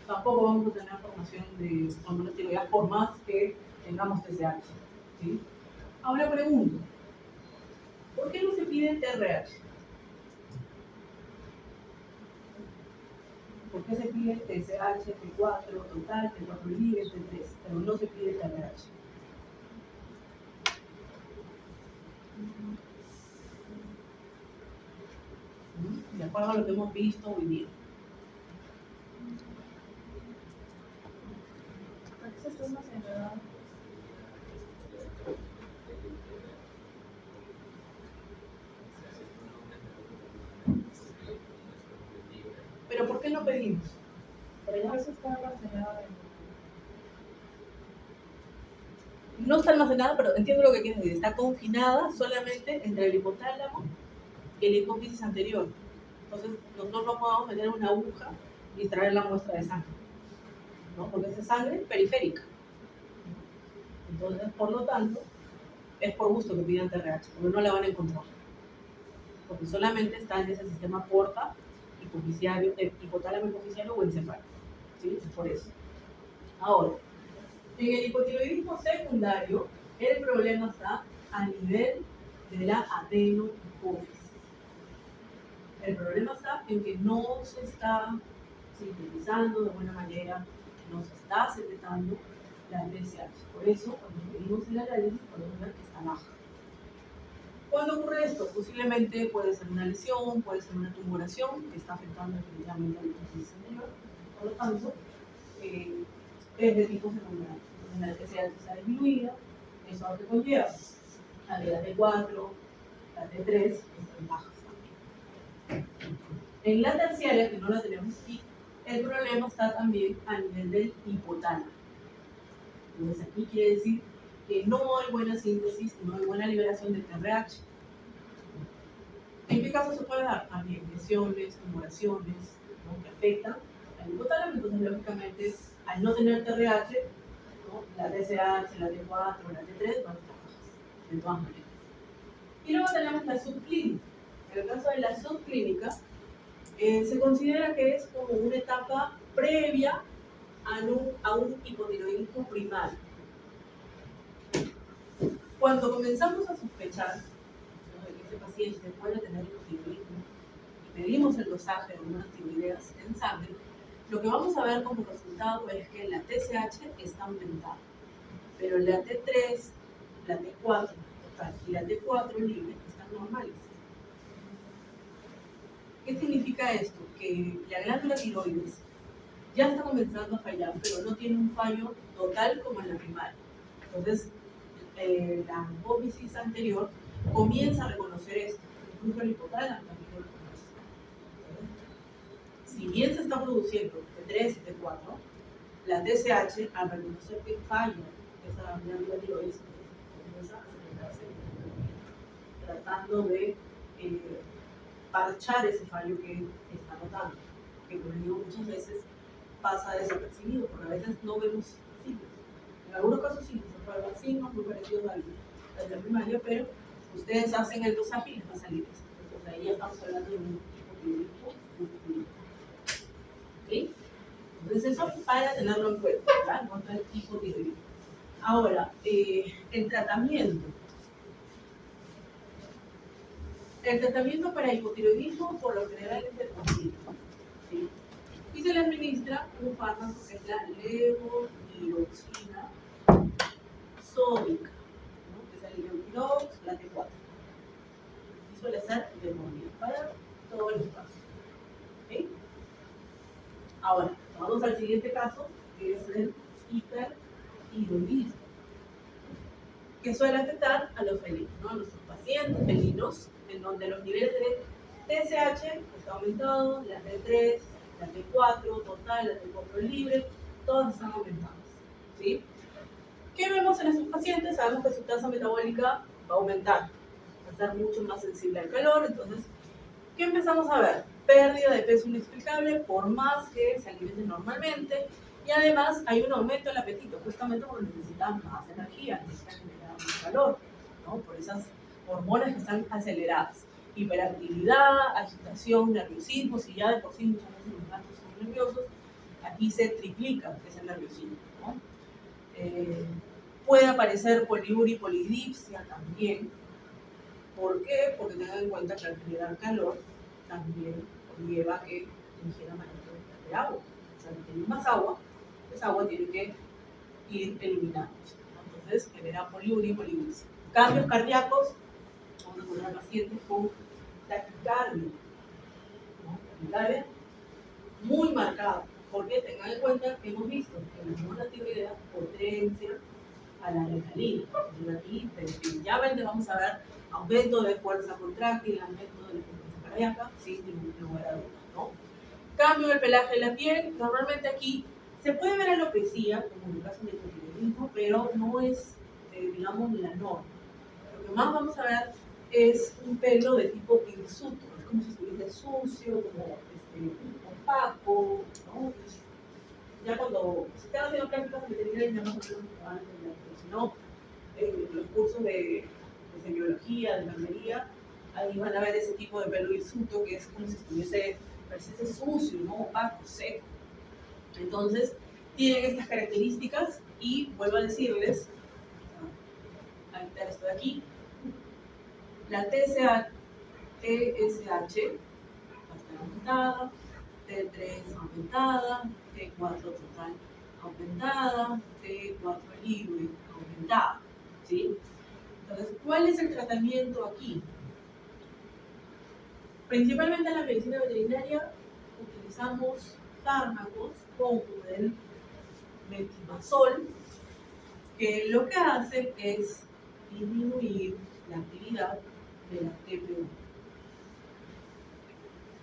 tampoco vamos a tener formación de hormonas tiroideas por más que tengamos TSH. ¿Sí? Ahora pregunto, ¿por qué no se pide TRH? ¿Por qué se pide TSH, T4 total, T4 libre, T3, pero no se pide TRH? De acuerdo a lo que hemos visto hoy día. ¿Por qué se está más enredado? ¿Pero por qué no pedimos? Por eso está relacionado No está almacenada, pero entiendo lo que quieres decir. Está confinada solamente entre el hipotálamo y la hipófisis anterior. Entonces, nosotros no podemos meter una aguja y extraer la muestra de sangre, ¿no? Porque esa sangre es periférica. Entonces, por lo tanto, es por gusto que pidan TRH, porque no la van a encontrar. Porque solamente está en ese sistema porta, hipotálamo hipofisiario o encefálico. ¿Sí? Es por eso. Ahora, en el hipotiroidismo secundario, el problema está a nivel de la adenohipófisis. El problema está en que no se está sintetizando de buena manera, no se está secretando la TSH. Por eso, cuando medimos el análisis, podemos ver que está baja. ¿Cuándo ocurre esto? Posiblemente puede ser una lesión, puede ser una tumoración que está afectando definitivamente a la hipófisis anterior. Por lo tanto, es de tipo secundario. Entonces, la TSH está disminuida, eso es lo que conlleva a la T4, la T3, están bajas también. En la terciaria, que no la tenemos aquí, el problema está también a nivel del hipotálamo. Entonces, aquí quiere decir que no hay buena síntesis, no hay buena liberación de TRH. ¿En qué caso se puede dar? También lesiones, tumoraciones, ¿no? Que afectan al hipotálamo. Entonces, lógicamente, al no tener TRH, ¿no? La TSH, la T4, la T3 van a estar bajas, de todas maneras. Y luego tenemos la subclínica. En el caso de la subclínica, se considera que es como una etapa previa a un hipotiroidismo primario. Cuando comenzamos a sospechar, ¿no?, de que ese paciente puede tener hipotiroidismo y pedimos el dosaje de hormonas tiroideas en sangre, lo que vamos a ver como resultado es que la TSH está aumentada, pero la T3, la T4 total y la T4 libre están normales. ¿Qué significa esto? Que la glándula tiroides ya está comenzando a fallar, pero no tiene un fallo total como en la primaria. Entonces, la hipófisis anterior comienza a reconocer esto, incluso el hipotálamo también lo reconoce. Si bien se está produciendo T3 y T4, la TSH, al reconocer que falla esa glándula tiroides, comienza a acelerarse, tratando de parchar ese fallo que está notando, que como digo muchas veces pasa desapercibido, porque a veces no vemos signos. En algunos casos sí, se pueden ver signos muy parecidos a la primaria, pero ustedes hacen el dosaje y les va a salir esto. Entonces ahí ya estamos hablando de un hipotiroidismo subclínico. ¿Ok? Entonces eso para tenerlo en cuenta, ¿verdad? En cuanto al hipotiroidismo. Ahora, el tratamiento. El tratamiento para hipotiroidismo por lo general es de continuo, ¿sí? Y se le administra un fármaco que es la levotiroxina sódica, ¿no? Que es el Levotirox, la T4. Y suele ser de por vida para todos los casos. ¿Ok? Ahora, vamos al siguiente caso, que es el hipertiroidismo, que suele afectar a los felinos, ¿no? A nuestros pacientes felinos, en donde los niveles de TSH está aumentado, la T3, la T4 total, la T4 libre, todas están aumentadas, ¿sí? ¿Qué vemos en estos pacientes? Sabemos que su tasa metabólica va a aumentar, va a ser mucho más sensible al calor. Entonces, ¿qué empezamos a ver? Pérdida de peso inexplicable por más que se alimenten normalmente, y además hay un aumento del apetito, justamente porque necesitan más energía, necesitan generar más calor, ¿no? Por esas hormonas que están aceleradas. Hiperactividad, agitación, nerviosismo. Si ya de por sí muchas veces los gatos son nerviosos, aquí se triplica ese nerviosismo, ¿no? Puede aparecer poliuria y polidipsia también. ¿Por qué? Porque tengan en cuenta que al generar calor también conlleva que ingiera mayor cantidad de agua. O sea, si tienen más agua, esa agua tiene que ir eliminándose, ¿no? Entonces genera poliuria y polidipsia. Cambios cardíacos, vamos a poner a pacientes con taquicardia, ¿no? Taquicardia muy marcada, porque tengan en cuenta que hemos visto que la hormona tiroidea potencia a la adrenalina. Entonces aquí definitivamente vamos a ver aumento de fuerza contráctil, aumento de la frecuencia cardíaca, sin ningún lugar a dudas, ¿no? Cambio del pelaje de la piel. Normalmente aquí se puede ver alopecia, como en el caso del hipotiroidismo, pero no es, digamos, la norma. Lo que más vamos a ver es un pelo de tipo hirsuto, es como si estuviese sucio, como opaco, ¿no? Ya cuando se están haciendo prácticas veterinarias, ya más o menos se van a entender, pero si no, en los cursos de semiología, de enfermería, ahí van a ver ese tipo de pelo hirsuto que es como si estuviese, pareciese sucio, ¿no? Opaco, seco. Entonces, tienen estas características y vuelvo a decirles, a quitar esto de aquí, la TSH va a estar aumentada, T3 aumentada, T4 total aumentada, T4 libre aumentada, ¿sí? Entonces, ¿cuál es el tratamiento aquí? Principalmente en la medicina veterinaria utilizamos fármacos como el metimazol, que lo que hace es disminuir la actividad de la TPO.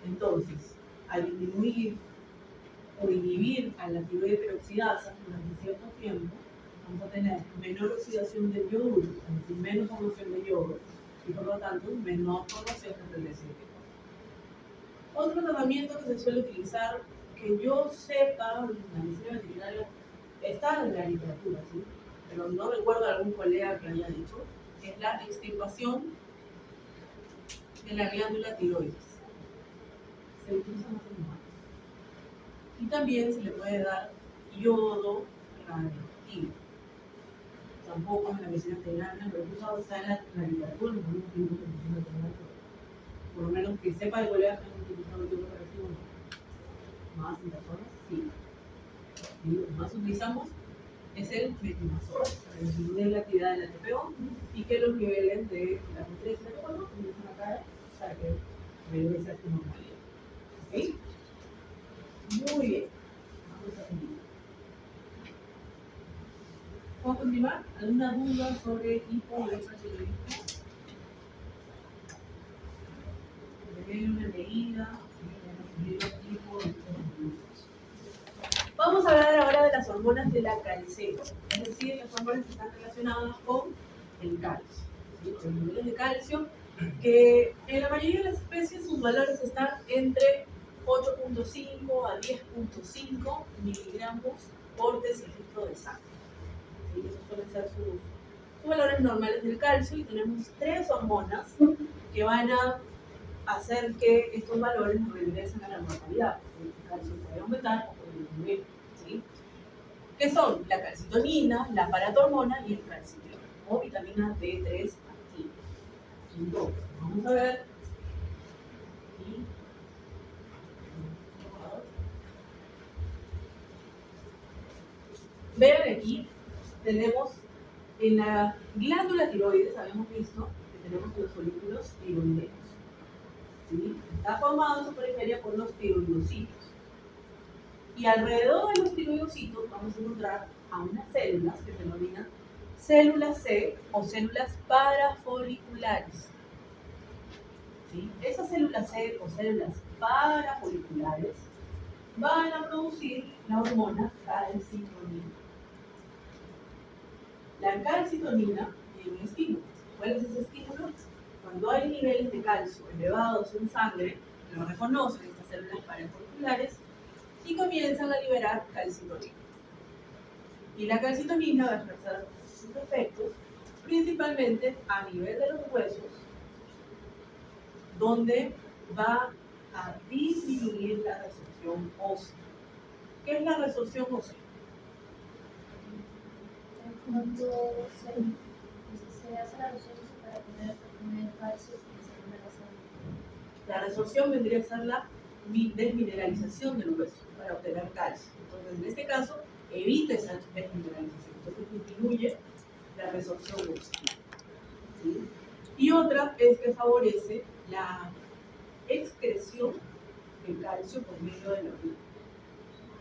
Entonces, al disminuir o inhibir a la tiroides peroxidasa durante cierto tiempo, vamos a tener menor oxidación del yoduro, es decir, menos formación de yodo, y por lo tanto menor formación de TSH. Otro tratamiento que se suele utilizar, que yo sepa, en la medicina veterinaria, está en la literatura, ¿sí? Pero no recuerdo a algún colega que haya dicho, es la extirpación de la glándula tiroides. Se utiliza más en humanos. Y también se le puede dar yodo radioactivo. Tampoco en la medicina veterinaria, pero eso está en la literatura, no en la medicina veterinaria. Por lo menos que sepa de colegas que han utilizado yodo radioactivo, no. Más en personas, sí. Y lo que más utilizamos es el metimazol para disminuir la actividad de la TPO y que los niveles de la T3 y la T4 comiencen a caer para que regrese a su normalidad. ¿Sí? Muy bien. Vamos a seguir. ¿Puedo continuar? ¿Alguna duda sobre hipotiroidismo? Una leída. Vamos a hablar ahora de las hormonas de la calcema, es decir, las hormonas que están relacionadas con el calcio, ¿sí? Con los niveles de calcio, que en la mayoría de las especies sus valores están entre 8.5 a 10.5 miligramos por decilitro de sangre. ¿Sí? Esos suelen ser sus valores normales del calcio, y tenemos 3 hormonas que van a hacer que estos valores regresen a la normalidad. El calcio puede aumentar o puede disminuir, ¿sí? Que son la calcitonina, la paratormona y el calcitriol, o vitamina D3 activa. Entonces, vamos a ver Vean aquí, tenemos en la glándula tiroides, habíamos visto que tenemos los folículos tiroideos. ¿Sí? Está formado en su periferia por los tiroidocitos. Y alrededor de los tiroidocitos vamos a encontrar a unas células que se denominan células C o células parafoliculares. ¿Sí? Esas células C o células parafoliculares van a producir la hormona calcitonina. La calcitonina tiene un estímulo. ¿Cuál es ese estímulo? Cuando hay niveles de calcio elevados en sangre, lo reconocen estas células parafoliculares y comienzan a liberar calcitonina. Y la calcitonina va a ejercer sus efectos principalmente a nivel de los huesos, donde va a disminuir la resorción ósea. ¿Qué es la resorción ósea? Cuando se hace la resonancia para poder obtener calcio y se pone la sangre. La resorción vendría a ser la desmineralización del hueso para obtener calcio. Entonces, en este caso, evita esa desmineralización. Entonces, disminuye la resorción ósea. ¿Sí? Y otra es que favorece la excreción del calcio por medio de la orina.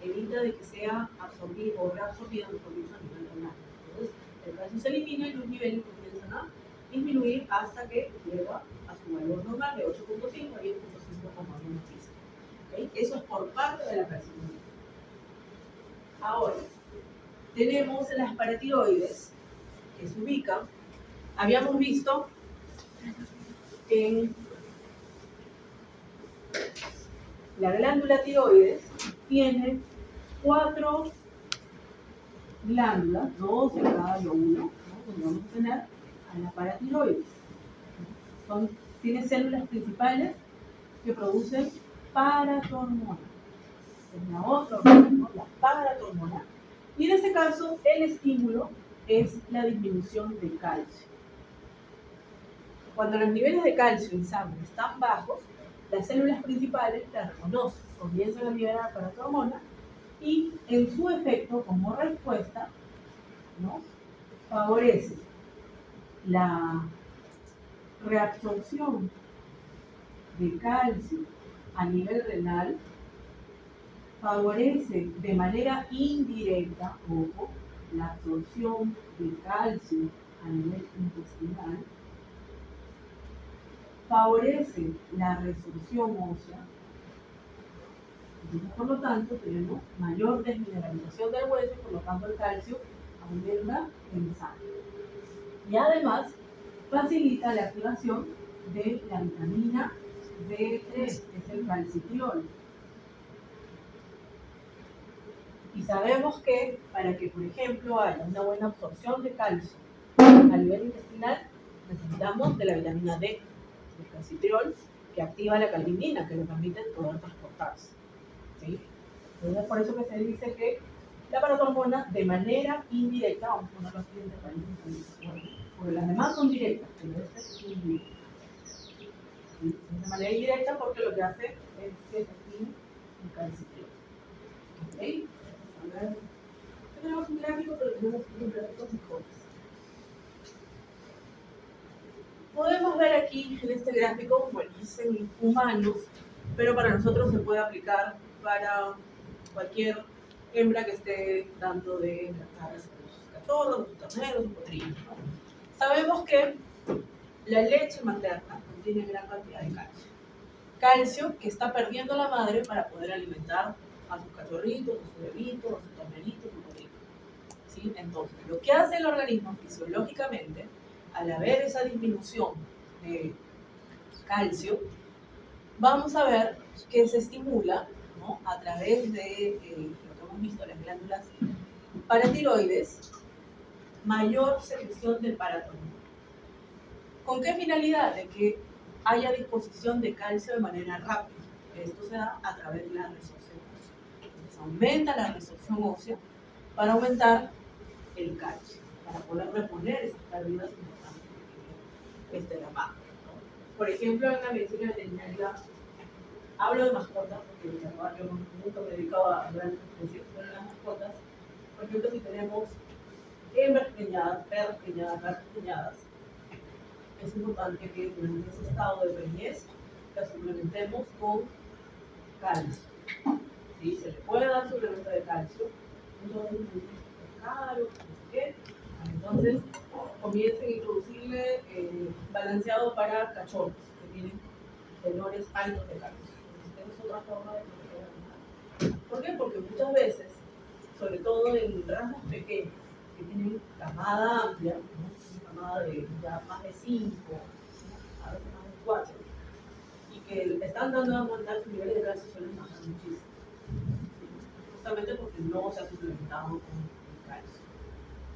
Evita de que sea absorbido o reabsorbido, mejor dicho, a nivel renal. Entonces, el calcio se elimina y los niveles comienzan a disminuir hasta que llega a su valor normal de 8.5 a 10.5 como habíamos visto. ¿Okay? Eso es por parte de la calcitonina. Ahora, tenemos las paratiroides que se ubican. Habíamos visto en la glándula tiroides tiene 4 glándulas, 2 en cada lóbulo, ¿no? Donde vamos a tener a la paratiroides. Tiene células principales que producen paratormona. Es la otra hormona, ¿no? La paratormona. Y en este caso, el estímulo es la disminución de calcio. Cuando los niveles de calcio en sangre están bajos, las células principales las reconocen, comienzan a liberar paratormona y en su efecto, como respuesta, ¿no? Favorece la reabsorción de calcio a nivel renal, favorece de manera indirecta, ojo, la absorción de calcio a nivel intestinal, favorece la resorción ósea. Entonces, por lo tanto, tenemos mayor desmineralización del hueso y por lo tanto el calcio aumenta en sangre. Y además, facilita la activación de la vitamina D3, que es el calcitriol. Y sabemos que para que, por ejemplo, haya una buena absorción de calcio a nivel intestinal, necesitamos de la vitamina D, el calcitriol, que activa la calcitonin, que le permite poder transportarse. ¿Sí? Entonces, por eso que se dice que la paratormona, de manera indirecta, vamos a poner los siguientes países, porque las demás son directas, pero esta es indirecta. ¿Sí? De manera indirecta porque lo que hace es que se active el calcitriol. ¿Ok? A ver, tenemos un gráfico, pero tenemos un gráfico mejores. Podemos ver aquí en este gráfico, bueno, es en humanos, pero para nosotros se puede aplicar para cualquier hembra que esté dando de lactar a sus cachorros, sus terneros, sus potrillos, ¿no? Sabemos que la leche materna contiene gran cantidad de calcio. Calcio que está perdiendo la madre para poder alimentar a sus cachorritos, a sus bebitos, a sus terneritos, a sus potrillos. ¿Sí? Entonces, lo que hace el organismo fisiológicamente, al haber esa disminución de calcio, vamos a ver que se estimula, ¿no? A través de lo que hemos visto, las glándulas paratiroides, mayor secreción del paratormona. ¿Con qué finalidad? De que haya disposición de calcio de manera rápida. Esto se da a través de la resorción ósea. Entonces, aumenta la resorción ósea para aumentar el calcio, para poder reponer esas pérdidas importantes que tiene la madre, ¿no? Por ejemplo, en la medicina veterinaria, hablo de mascotas, porque yo nunca me he dedicado a hablar de especies, pero en las mascotas Por ejemplo, si tenemos hembras preñadas, perras preñadas, gatas preñadas, es importante que durante ese estado de preñez la suplementemos con calcio. ¿Sí? Se le puede dar suplemento de calcio, muchas veces es caro, no sé qué. Entonces, comiencen a introducirle balanceado para cachorros que tienen tenores altos de calcio. Entonces, es otra forma de proteger al animal. ¿Por qué? Porque muchas veces, sobre todo en razas pequeñas, que tienen camada amplia, ¿no? Una camada de ya más de 5, a veces más de 4, y que le están dando a aguantar, sus niveles de calcio suelen bajar muchísimo. Justamente porque no se ha suplementado con el calcio.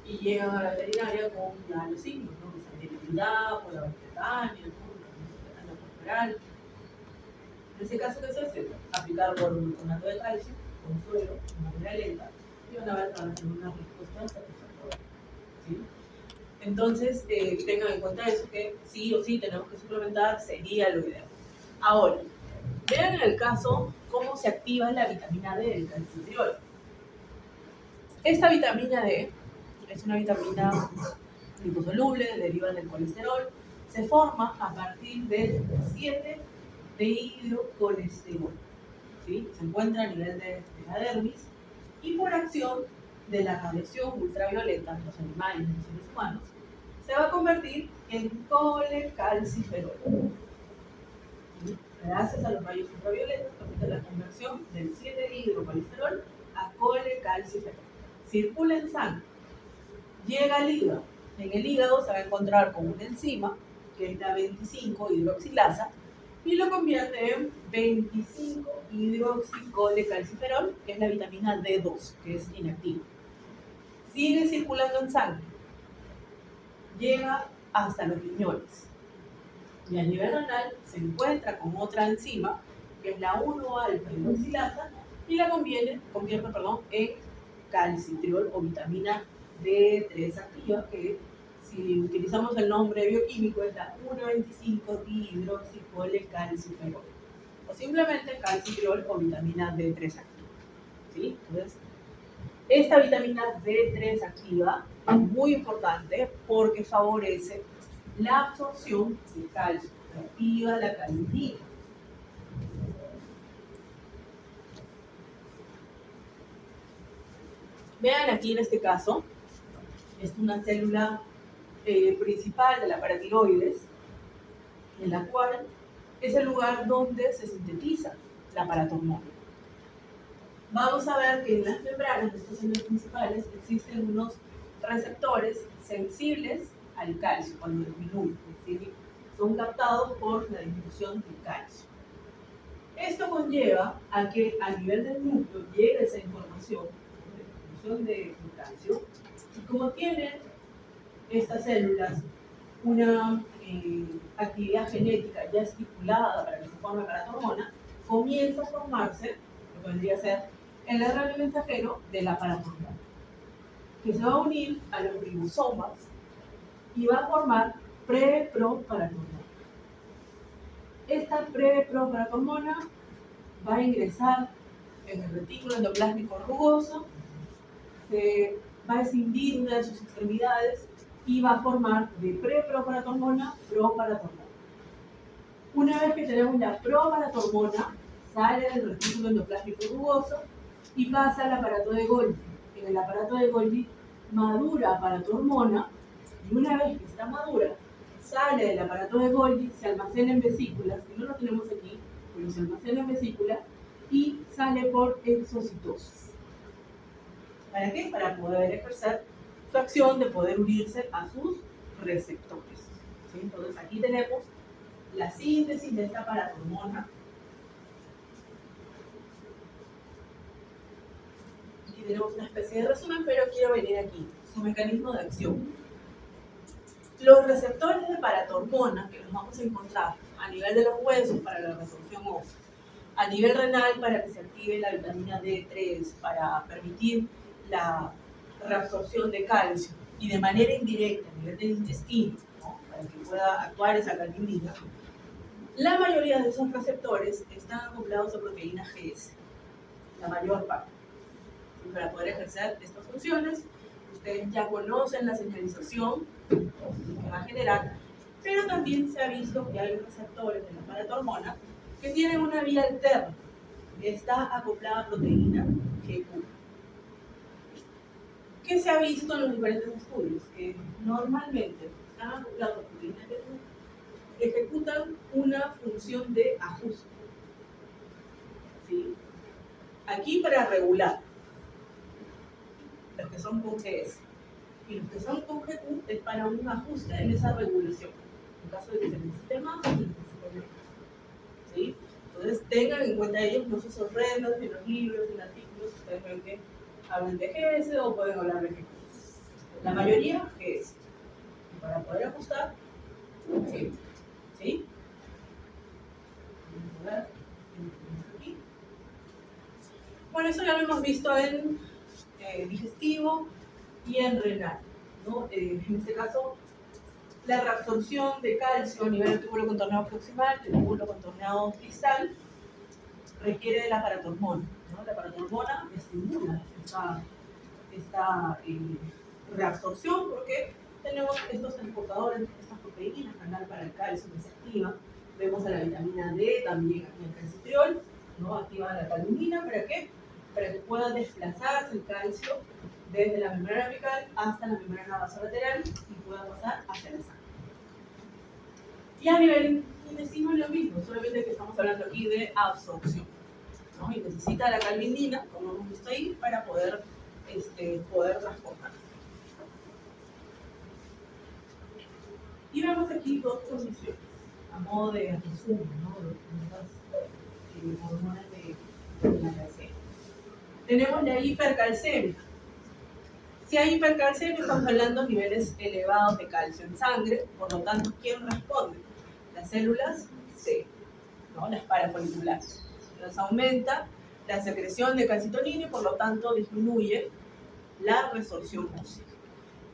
Y llegan a la veterinaria con ya los signos, ¿no? Esa debilidad, por la tetania, la corporal. En ese caso, ¿qué se hace? Aplicar bicarbonato de calcio con suero de manera lenta y van a ver que van a tener una respuesta satisfactoria. ¿Sí? Entonces, tengan en cuenta eso, que sí o sí tenemos que suplementar, sería lo ideal. Ahora, vean en el caso cómo se activa la vitamina D del calcitriol. Esta vitamina D es una vitamina liposoluble, deriva del colesterol, se forma a partir del 7 de hidrocolesterol. ¿Sí? Se encuentra a nivel de la dermis y por acción de la radiación ultravioleta en los animales y en los seres humanos, se va a convertir en colecalciferol. ¿Sí? Gracias a los rayos ultravioletas permite la conversión del 7 hidrocolesterol a colecalciferol. Circula en sangre, llega al hígado. En el hígado se va a encontrar con una enzima, que es la 25-hidroxilasa, y lo convierte en 25-hidroxicolecalciferol, que es la vitamina D2, que es inactiva. Sigue circulando en sangre, llega hasta los riñones. Y a nivel renal se encuentra con otra enzima, que es la 1-alfa-hidroxilasa, y la convierte en calcitriol o vitamina D3 activa, que si utilizamos el nombre bioquímico es la 1,25-dihidroxicolecalciferol. O simplemente calcitriol o vitamina D3 activa. ¿Sí? Entonces, esta vitamina D3 activa es muy importante porque favorece la absorción de calcio, activa la calinina. Vean aquí en este caso, es una célula principal de la paratiroides, en la cual es el lugar donde se sintetiza la paratormona. Vamos a ver que en las membranas de estas células principales existen unos receptores sensibles al calcio cuando disminuye, es decir, son captados por la disminución del calcio. Esto conlleva a que a nivel del núcleo llegue esa información de disminución del calcio, y como tienen estas células una actividad genética ya estipulada para que se forme paratormona, comienza a formarse, lo que vendría a ser el RNA mensajero de la paratormona, que se va a unir a los ribosomas y va a formar pre-pro-paratormona. Esta pre-pro-paratormona va a ingresar en el retículo endoplásmico rugoso, se va a escindir una de sus extremidades y va a formar de pre-proparatormona proparatormona. Una vez que tenemos la proparatormona, sale del retículo endoplásmico rugoso y pasa al aparato de Golgi. En el aparato de Golgi madura paratormona, y una vez que está madura, sale del aparato de Golgi, se almacena en vesículas, que no lo tenemos aquí, pero se almacena en vesículas, y sale por exocitosis. ¿Para qué? Para poder ejercer su acción de poder unirse a sus receptores. ¿Sí? Entonces aquí tenemos la síntesis de esta paratormona. Aquí tenemos una especie de resumen, pero quiero venir aquí, su mecanismo de acción. Los receptores de paratormona que los vamos a encontrar a nivel de los huesos para la resorción ósea, a nivel renal para que se active la vitamina D3, para permitir la reabsorción de calcio, y de manera indirecta a nivel del intestino, ¿no? Para que pueda actuar esa calinina. La mayoría de esos receptores están acoplados a proteína GS, la mayor parte. Y para poder ejercer estas funciones, ustedes ya conocen la señalización que va a generar, pero también se ha visto que hay receptores de la paratormona que tienen una vía alterna, que está acoplada a proteína GQ. ¿Qué se ha visto en los diferentes estudios? Que normalmente están acoplados a proteína GQ, ejecutan una función de ajuste. ¿Sí? Aquí para regular, los que son con GS. Y los que son con GQ es para un ajuste en esa regulación. En caso de que se necesite más, se necesite menos. ¿Sí? Entonces tengan en cuenta ellos, no se sorprendan si en los libros, en artículos, ustedes ven que hablan de GS o pueden hablar de GQ. La mayoría GS. Y para poder ajustar, GQ. ¿Sí? Vamos a ver. Aquí. Bueno, eso ya lo hemos visto en digestivo y en renal, ¿no? En este caso, la reabsorción de calcio a nivel del túbulo contorneado proximal, del túbulo contorneado distal, requiere de la paratormona, ¿no? La paratormona estimula esta reabsorción porque tenemos estos transportadores, estas proteínas, canal para el calcio que se activa. Vemos a la vitamina D también aquí en el calcitriol, ¿no? Activa la calmina, ¿para qué? Para que pueda desplazarse el calcio desde la membrana apical hasta la membrana basolateral y pueda pasar hacia la sangre. Y a nivel intestino es lo mismo, solamente que estamos hablando aquí de absorción, ¿no? Y necesita la calvinina, como hemos visto ahí, para poder transportar. Y vemos aquí dos condiciones, a modo de resumen, ¿no? De las hormonas de la calcemia. Tenemos la hipercalcemia. Si hay hipercalcemia, estamos hablando de niveles elevados de calcio en sangre, por lo tanto, ¿quién responde? Las células C, ¿no? Las parafoliculares. Entonces aumenta la secreción de calcitonina y por lo tanto disminuye la resorción ósea.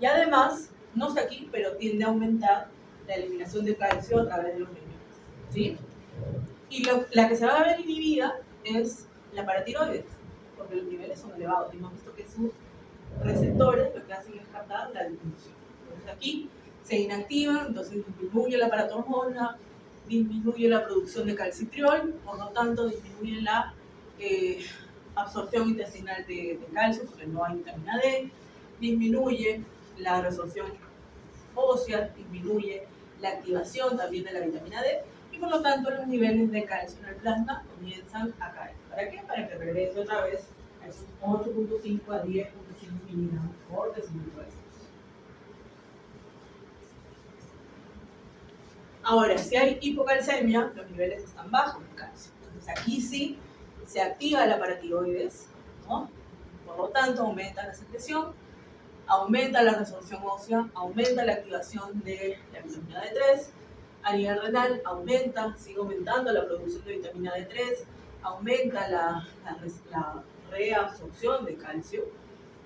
Y además, no está aquí, pero tiende a aumentar la eliminación de calcio a través de los riñones, ¿sí? Y la que se va a ver inhibida es la paratiroides, porque los niveles son elevados. Y hemos visto que sus receptores lo que hacen es captar la disminución. Entonces aquí se inactivan, entonces disminuye la paratormona, disminuye la producción de calcitriol, por lo tanto disminuye la absorción intestinal de calcio, porque no hay vitamina D, disminuye la resorción ósea, disminuye la activación también de la vitamina D, y por lo tanto los niveles de calcio en el plasma comienzan a caer. ¿Para qué? Para que regrese otra vez a esos 8.5 a 10.5 miligramos por decilitro de sangre. Ahora, si hay hipocalcemia, los niveles están bajos de calcio. Entonces aquí sí se activa la paratiroides, ¿no? Por lo tanto aumenta la secreción, aumenta la resorción ósea, aumenta la activación de la vitamina D3, a nivel renal sigue aumentando la producción de vitamina D3, aumenta la reabsorción de calcio,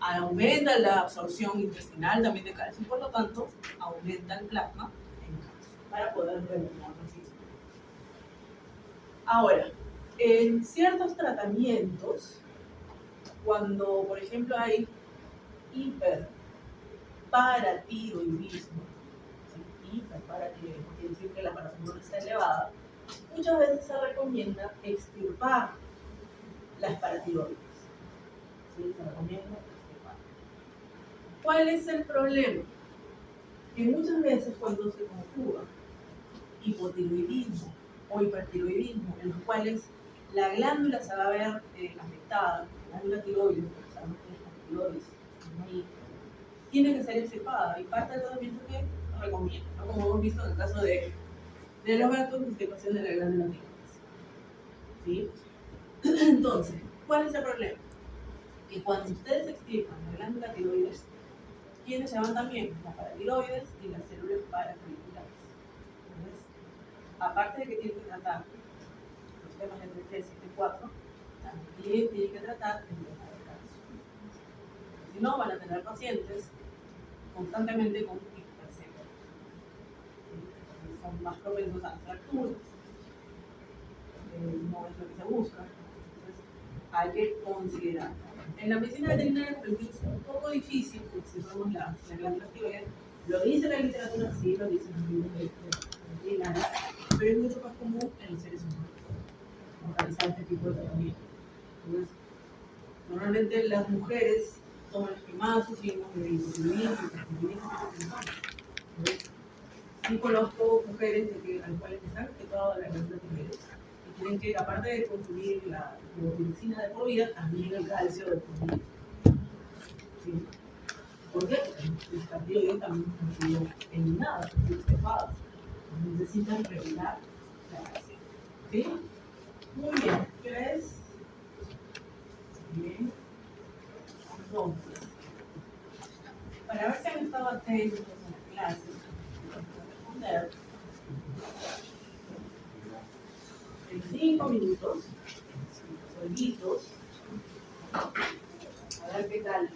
aumenta la absorción intestinal también de calcio y por lo tanto aumenta el plasma en calcio para poder regular los niveles. Ahora, en ciertos tratamientos, cuando por ejemplo hay hiperparatiroidismo, hiperparatiroidismo quiere decir que la paratormona está elevada, muchas veces se recomienda extirpar las paratiroides. ¿Sí? Se recomienda extirpar. ¿Cuál es el problema? Que muchas veces cuando se conjuga hipotiroidismo o hipertiroidismo, en los cuales la glándula se va a ver afectada, la glándula tiroides, porque sabemos que las tiroides tiene que ser extirpada y parte del tratamiento que recomienda, ¿no? Como hemos visto en el caso de los gatos, la extirpación de la glándula tiroides. ¿Sí? Entonces, ¿cuál es el problema? Que cuando ustedes extirpan la glándula tiroides, ¿quiénes se van también? Las paratiroides y las células parafoliculares. Entonces, aparte de que tienen que tratar los temas de T3 y T4, también tienen que tratar el tema del calcio. Si no, van a tener pacientes constantemente con hipercalcemia. Son más propensos a fracturas, no es lo que se busca. Entonces, hay que considerar. En la medicina veterinaria es un poco difícil porque si somos las glándulas tiroides, lo dice la literatura, sí, lo dicen los libros de veterinarios, pero es mucho más común en los seres humanos realizar este tipo de tratamiento. Entonces, normalmente las mujeres somos las que más sufrimos de incontinencia, entonces, sí conozco mujeres a las cuales están afectadas las glándulas tiroides y tienen que, aparte de consumir la medicina de por vida, también el calcio de por vida. ¿Sí? ¿Por qué? Porque las tiroides también han sido eliminadas, han sido cepadas. Necesitan regular la calcio. ¿Sí? Muy bien. ¿Qué hora es? Bien. Entonces, para ver si han estado atentos en la clase, vamos a responder en 5 minutos, solitos, a ver qué tal.